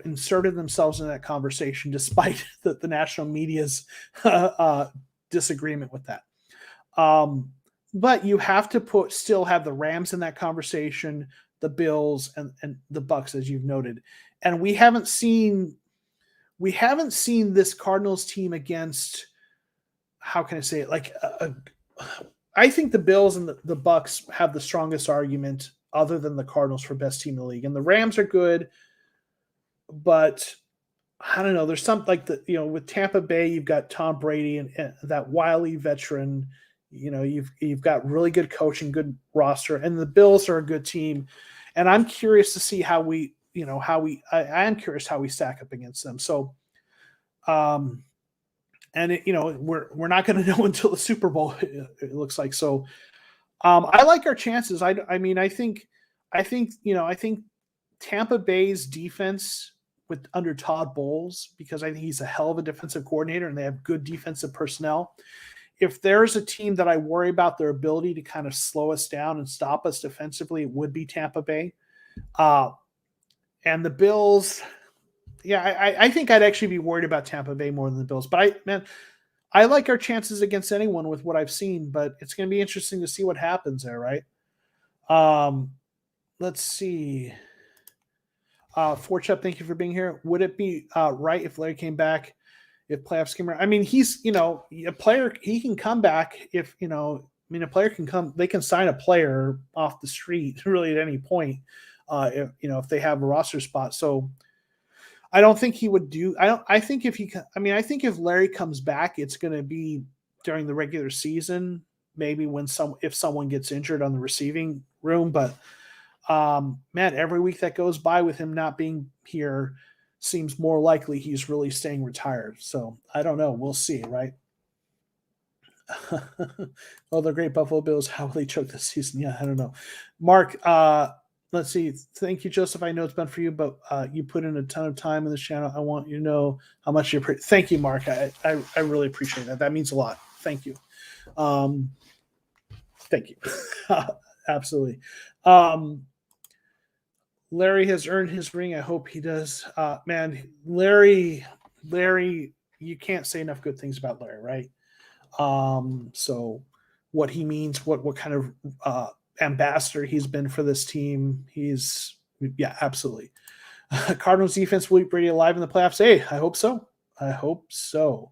inserted themselves in that conversation, despite the national media's disagreement with that. But you have to still have the Rams in that conversation, the Bills and the Bucks, as you've noted. And we haven't seen this Cardinals team against, how can I say it? I think the Bills and the Bucks have the strongest argument other than the Cardinals for best team in the league. And the Rams are good, but I don't know. There's something with Tampa Bay, you've got Tom Brady and that wily veteran. you've got really good coaching, good roster, and the Bills are a good team. And I'm curious to see how we, I am curious how we stack up against them. So, and we're not going to know until the Super Bowl. It looks like so. I like our chances. I think Tampa Bay's defense with under Todd Bowles, because I think he's a hell of a defensive coordinator and they have good defensive personnel. If there's a team that I worry about their ability to kind of slow us down and stop us defensively, it would be Tampa Bay. And the Bills, yeah, I think I'd actually be worried about Tampa Bay more than the Bills. But I like our chances against anyone with what I've seen, but it's going to be interesting to see what happens there, right? Let's see. Forchup, thank you for being here. Would it be right if Larry came back if playoffs came around? I mean, he's, a player, he can come back if, a player can come, they can sign a player off the street really at any point, if they have a roster spot. So I don't think he would do, I think if Larry comes back, it's going to be during the regular season, maybe if someone gets injured on the receiving room, but man, every week that goes by with him not being here seems more likely he's really staying retired. So I don't know. We'll see, right? Oh, the great Buffalo Bills, how will they choke this season? Yeah, I don't know. Mark, let's see. Thank you, Joseph. I know it's been for you, but you put in a ton of time in this channel. I want you to know how much you appreciate. Thank you, Mark. I really appreciate that. That means a lot. Thank you. Thank you. Absolutely. Larry has earned his ring. I hope he does. Man, Larry, you can't say enough good things about Larry, right? So what he means, what kind of ambassador he's been for this team. Yeah, absolutely. Cardinals defense will keep Brady alive in the playoffs. Hey, I hope so.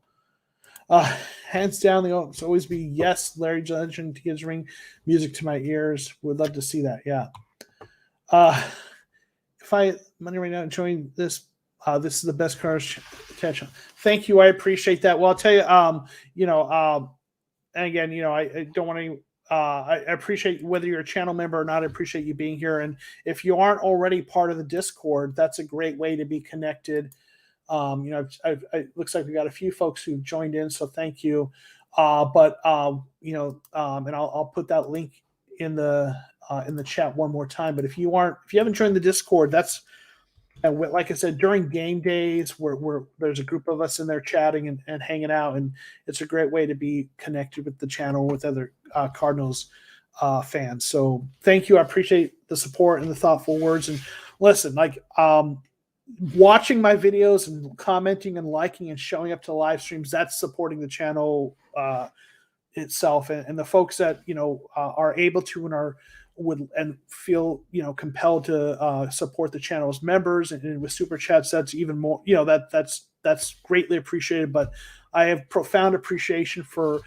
Hands down, they'll always be yes, Larry Legend to his ring. Music to my ears. Would love to see that. Yeah. If I money right now enjoying this, this is the best cars attention. Thank you. I appreciate that. Well, I'll tell you, and again, I don't want to. I appreciate whether you're a channel member or not. I appreciate you being here. And if you aren't already part of the Discord, that's a great way to be connected. It looks like we got a few folks who joined in, so thank you. And I'll put that link in the chat one more time. But if you haven't joined the Discord, like I said, during game days where there's a group of us in there chatting and hanging out, and it's a great way to be connected with the channel with other Cardinals fans. So thank you. I appreciate the support and the thoughtful words. And listen, watching my videos and commenting and liking and showing up to live streams, that's supporting the channel itself. And the folks that are able to and feel compelled to support the channel as members and with super chats, that's even more, that's greatly appreciated. But I have profound appreciation for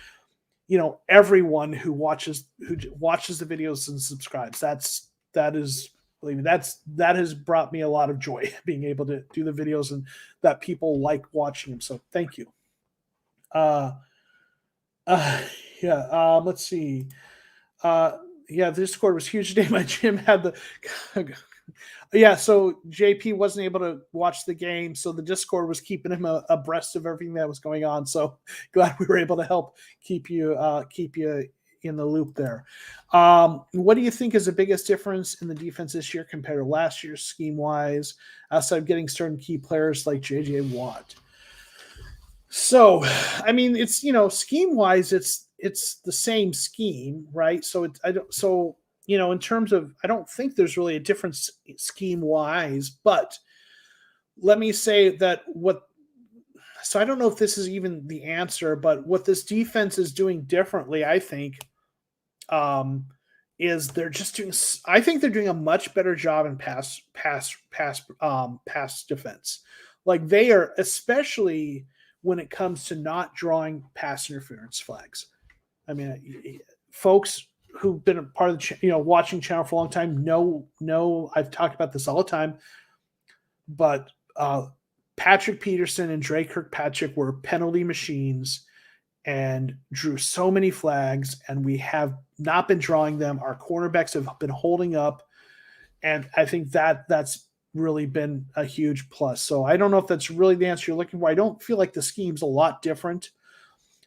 everyone who watches the videos and subscribes. That has brought me a lot of joy, being able to do the videos and that people like watching them. So thank you. Let's see. The Discord was huge today. My gym had the so JP wasn't able to watch the game, so the Discord was keeping him abreast of everything that was going on. So glad we were able to help keep you in the loop there. What do you think is the biggest difference in the defense this year compared to last year, scheme wise, outside of getting certain key players like JJ Watt? So, I mean, it's scheme wise, it's the same scheme, right? So in terms of, I don't think there's really a difference scheme wise, but let me say that so I don't know if this is even the answer, but what this defense is doing differently, I think, is they're just doing, I think they're doing a much better job in pass defense. Like they are, especially when it comes to not drawing pass interference flags. I mean, folks who've been a part of the watching channel for a long time know I've talked about this all the time, but Patrick Peterson and Dre Kirkpatrick were penalty machines and drew so many flags, and we have not been drawing them. Our cornerbacks have been holding up, and I think that's really been a huge plus. So I don't know if that's really the answer you're looking for. I don't feel like the scheme's a lot different,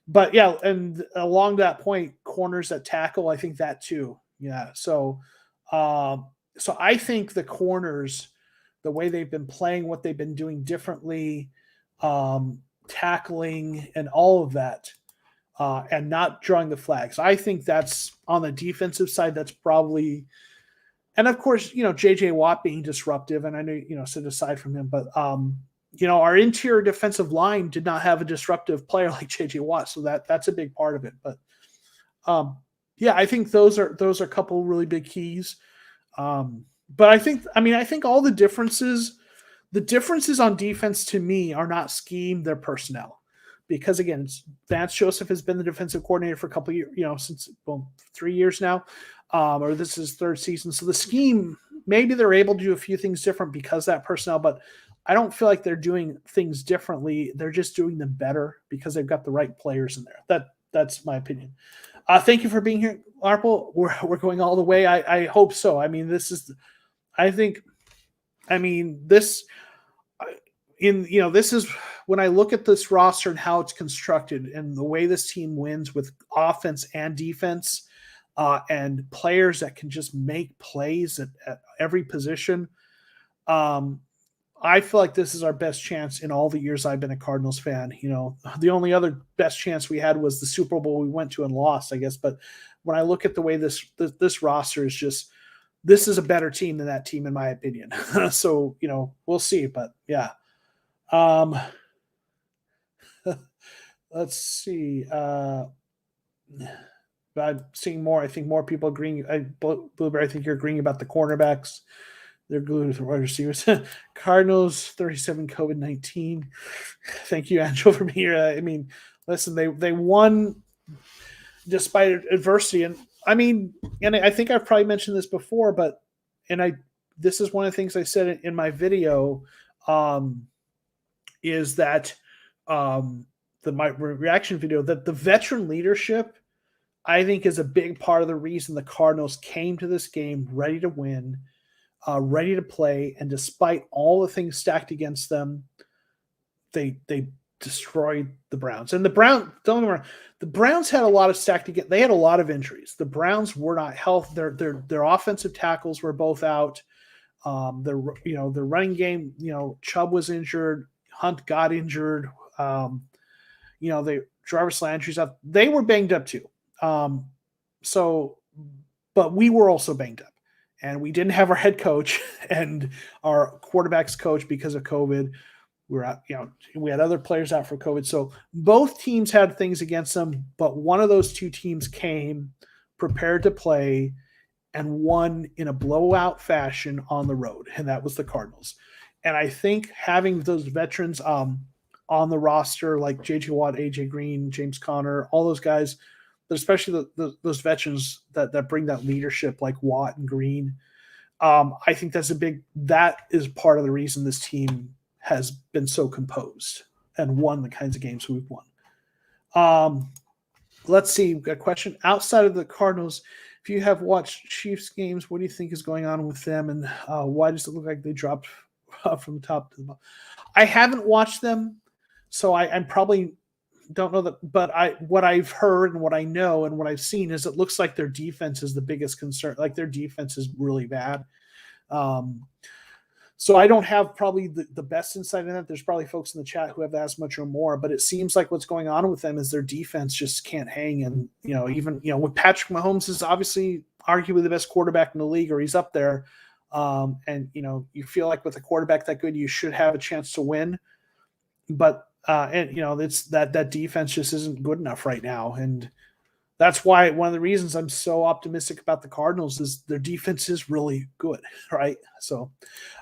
but yeah, and along that point, corners that tackle, I think that too. Yeah. So I think the corners, the way they've been playing, what they've been doing differently, tackling, and all of that, and not drawing the flags. I think that's on the defensive side. That's probably, and of course, J.J. Watt being disruptive, and I know, sit aside from him, but our interior defensive line did not have a disruptive player like J.J. Watt, so that's a big part of it. But yeah, I think those are a couple really big keys. But I think all the differences on defense to me are not scheme, they're personnel. Because again, Vance Joseph has been the defensive coordinator for a couple of years, since 3 years now, or this is third season. So the scheme, maybe they're able to do a few things different because of that personnel, but I don't feel like they're doing things differently. They're just doing them better because they've got the right players in there. That's my opinion. Thank you for being here, Arpel. We're going all the way. I hope so. This is when I look at this roster and how it's constructed and the way this team wins with offense and defense, and players that can just make plays at every position. I feel like this is our best chance in all the years I've been a Cardinals fan. The only other best chance we had was the Super Bowl we went to and lost, I guess. But when I look at the way this roster is just, this is a better team than that team, in my opinion. So, we'll see. But yeah. Let's see. I'm seeing more. I think more people agreeing. Blueberry, I think you're agreeing about the cornerbacks. They're glued with the wide receivers. Cardinals 37 COVID-19. Thank you, Angel, for being here. Listen, they won despite adversity, and I think I've probably mentioned this before, but this is one of the things I said in my video, is that my reaction video, that the veteran leadership, I think, is a big part of the reason the Cardinals came to this game ready to win, ready to play, and despite all the things stacked against them, they destroyed the Browns. And the Browns had a lot of stacked against. They had a lot of injuries. The Browns were not healthy. Their offensive tackles were both out. Their running game, Chubb was injured, Hunt got injured. Jarvis Landry's up. They were banged up too. But we were also banged up, and we didn't have our head coach and our quarterback's coach because of COVID. We were out, we had other players out for COVID. So both teams had things against them, but one of those two teams came prepared to play and won in a blowout fashion on the road, and that was the Cardinals. And I think having those veterans on the roster, like J.J. Watt, A.J. Green, James Conner, all those guys, but especially those veterans that bring that leadership, like Watt and Green, I think that is part of the reason this team has been so composed and won the kinds of games we've won. Let's see, a question. Outside of the Cardinals, if you have watched Chiefs games, what do you think is going on with them, and why does it look like they dropped from the top to the bottom? I haven't watched them, so I'm probably don't know that, but what I've heard and what I know and what I've seen is it looks like their defense is the biggest concern. Like, their defense is really bad. So I don't have probably the best insight in that. There's probably folks in the chat who have as much or more, but it seems like what's going on with them is their defense just can't hang. And, even with Patrick Mahomes is obviously arguably the best quarterback in the league, or he's up there. And, you feel like with a quarterback that good, you should have a chance to win. But, it's that defense just isn't good enough right now. And that's why one of the reasons I'm so optimistic about the Cardinals is their defense is really good, right? So,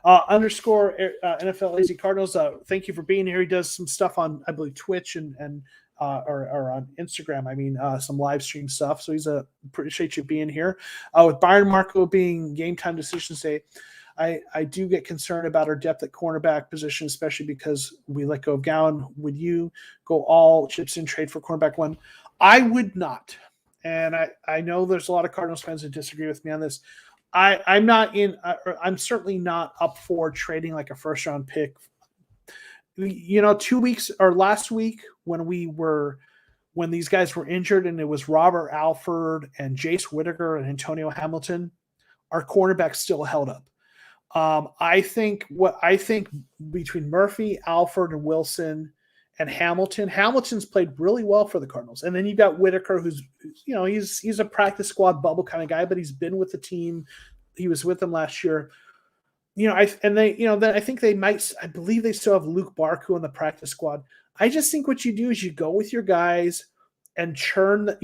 underscore NFL Lazy Cardinals, thank you for being here. He does some stuff on, I believe, Twitch and or on Instagram. Some live stream stuff. So appreciate you being here. With Byron Marco being game time decisions day, I do get concerned about our depth at cornerback position, especially because we let go of Gowan. Would you go all chips in trade for cornerback one? I would not. And I know there's a lot of Cardinals fans that disagree with me on this. I'm certainly not up for trading like a first round pick. 2 weeks or last week when these guys were injured and it was Robert Alford and Jace Whittaker and Antonio Hamilton, our cornerbacks still held up. I think between Murphy, Alford, and Wilson and Hamilton's played really well for the Cardinals. And then you've got Whittaker, who's he's a practice squad bubble kind of guy, but he's been with the team. He was with them last year. I think they might. I believe they still have Luke Barku on the practice squad. I just think what you do is you go with your guys and churn that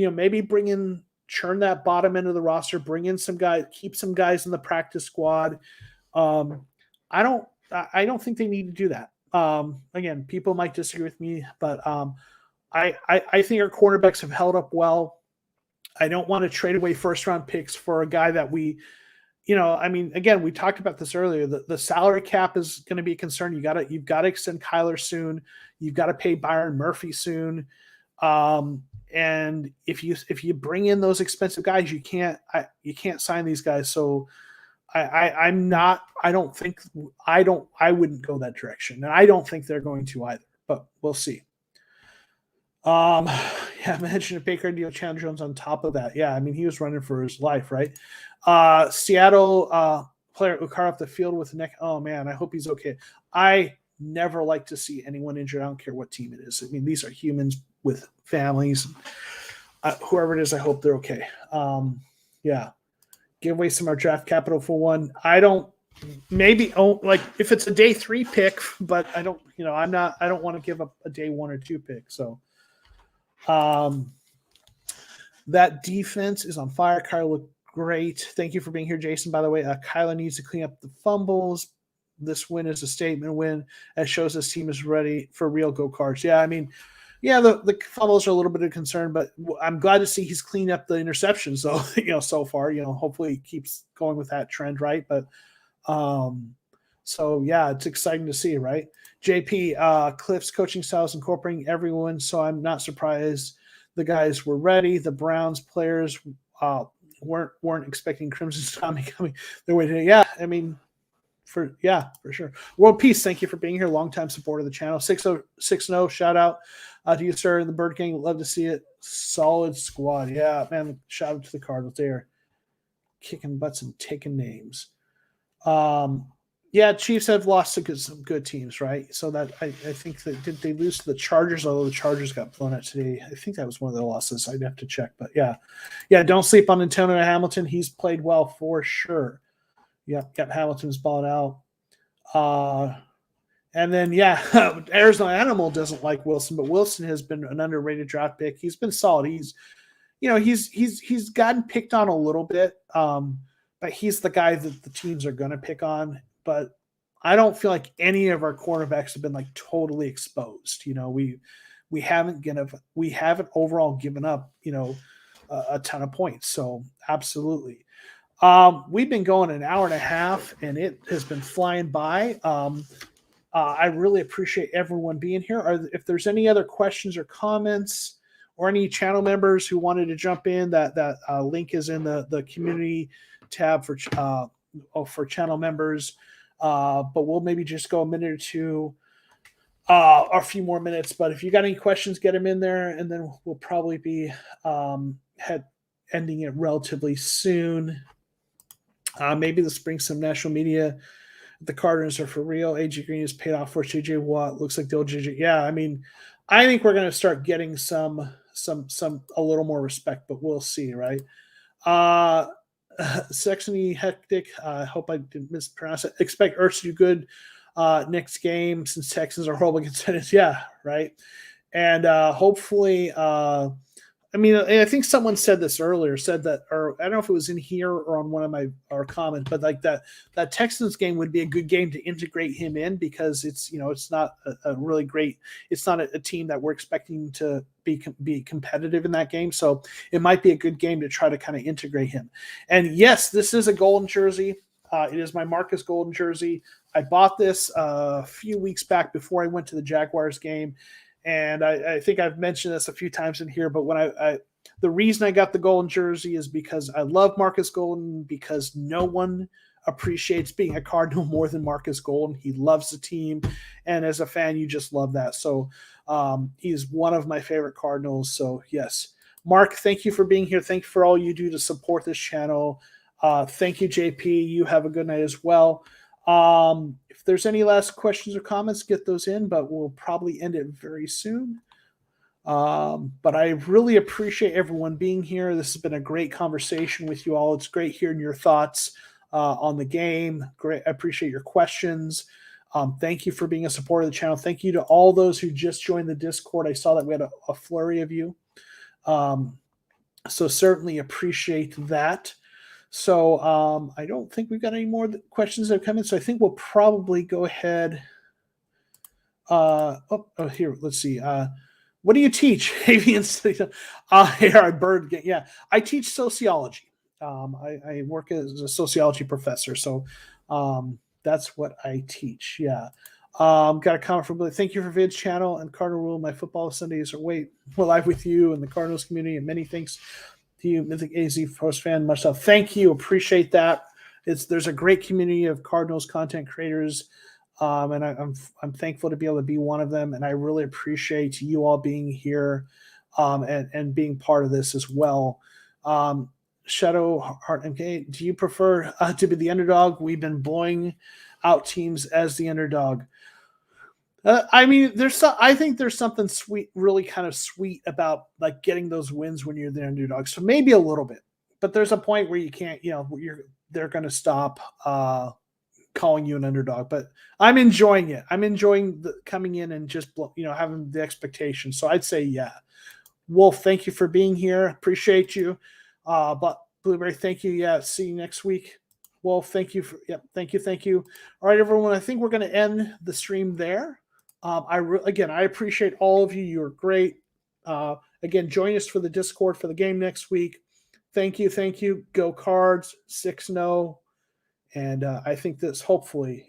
bottom end of the roster, bring in some guys, keep some guys in the practice squad. I don't think they need to do that. Again, people might disagree with me, but I think our cornerbacks have held up well. I don't want to trade away first round picks for a guy that again, we talked about this earlier. The salary cap is going to be a concern. You've got to extend Kyler soon. You've got to pay Byron Murphy soon. And if you bring in those expensive guys, you can't sign these guys. So I wouldn't go that direction. And I don't think they're going to either, but we'll see. I mentioned Baker Deal Chandler Jones on top of that. Yeah, I mean, he was running for his life, right? Seattle player who car off the field with a neck. Oh man, I hope he's okay. I never like to see anyone injured. I don't care what team it is. I mean, these are humans with families. Whoever it is, I hope they're okay. Yeah. Give away some of our draft capital for one. I don't like if it's a day 3 pick, but I don't want to give up a day 1 or 2 pick. So that defense is on fire. Kyler looked great. Thank you for being here, Jason. By the way, Kyler needs to clean up the fumbles. This win is a statement win that shows this team is ready for real go Cards. Yeah, I mean, yeah, the fumbles are a little bit of concern, but I'm glad to see he's cleaned up the interceptions. So, so far, hopefully he keeps going with that trend, right? But, so yeah, it's exciting to see, right? JP, Cliff's coaching style is incorporating everyone, so I'm not surprised the guys were ready. The Browns players weren't expecting Crimson coming their way today. Yeah, I mean, for sure. World Peace, thank you for being here. Longtime supporter of the channel. 660, shout out to you, sir, and the Bird Gang. Love to see it. Solid squad. Yeah, man. Shout out to the Cardinals. They're kicking butts and taking names. Yeah, Chiefs have lost to some good teams, right? So that I think that did they lose to the Chargers, although the Chargers got blown out today. I think that was one of their losses. I'd have to check. But yeah, don't sleep on Antonio Hamilton. He's played well for sure. Yeah, Hamilton's balling out. And then, Arizona Animal doesn't like Wilson, but Wilson has been an underrated draft pick. He's been solid. He's gotten picked on a little bit, but he's the guy that the teams are going to pick on. But I don't feel like any of our cornerbacks have been like totally exposed. We haven't overall given up, a ton of points. So absolutely. We've been going an hour and a half and it has been flying by. I really appreciate everyone being here. If there's any other questions or comments or any channel members who wanted to jump in, that link is in the community tab for channel members. But we'll maybe just go a minute or two, a few more minutes. But if you got any questions, get them in there, and then we'll probably be ending it relatively soon. Maybe let's bring some national media. The Cardinals are for real. AJ Green is paid off for JJ Watt. Looks like the old JJ. Yeah, I mean, I think we're going to start getting a little more respect, but we'll see, right? Saxony Hectic. I hope I didn't mispronounce it. Expect Ertz to do good next game since Texans are horrible against Tennessee. Yeah, right. And hopefully, I think someone said this earlier, or I don't know if it was in here or on one of our comments, but like that Texans game would be a good game to integrate him in because it's not a really great, it's not a team that we're expecting to be competitive in that game. So it might be a good game to try to kind of integrate him. And yes, this is a golden jersey. It is my Marcus Golden jersey. I bought this a few weeks back before I went to the Jaguars game. And I think I've mentioned this a few times in here, but when the reason I got the golden jersey is because I love Marcus Golden, because no one appreciates being a Cardinal more than Marcus Golden. He loves the team, and as a fan, you just love that. So he's one of my favorite Cardinals. So yes, Mark, thank you for being here. Thank you for all you do to support this channel. Thank you, JP. You have a good night as well. If there's any last questions or comments, get those in, but we'll probably end it very soon. But I really appreciate everyone being here. This has been a great conversation with you all. It's great hearing your thoughts on the game. Great. I appreciate your questions. Thank you for being a supporter of the channel. Thank you to all those who just joined the Discord. I saw that we had a flurry of you. So certainly appreciate that. So I don't think we've got any more questions that have come in. So I think we'll probably go ahead. Here, let's see. What do you teach? Avian studies. Bird. Yeah, I teach sociology. I work as a sociology professor. So that's what I teach. Yeah. Got a comment from Billy. Thank you for Vid's channel and Cardinal Rule. My football Sundays are live with you and the Cardinals community, and many thanks to you, Mythic AZ Post fan. Much love. Thank you. Appreciate that. There's a great community of Cardinals content creators, and I'm thankful to be able to be one of them. And I really appreciate you all being here and being part of this as well. Shadow Heart MK, do you prefer to be the underdog? We've been blowing out teams as the underdog. I mean, I think there's something sweet, really kind of sweet about like getting those wins when you're the underdog. So maybe a little bit, but there's a point where you can't, they're going to stop calling you an underdog. But I'm enjoying it. I'm enjoying coming in and just having the expectation. So I'd say yeah. Wolf, thank you for being here. Appreciate you. But Blueberry, thank you. Yeah, see you next week. Wolf, thank you. Thank you. All right, everyone. I think we're going to end the stream there. I appreciate all of you. You're great. Again, join us for the Discord for the game next week. Thank you. Go Cards 6-0. And I think this hopefully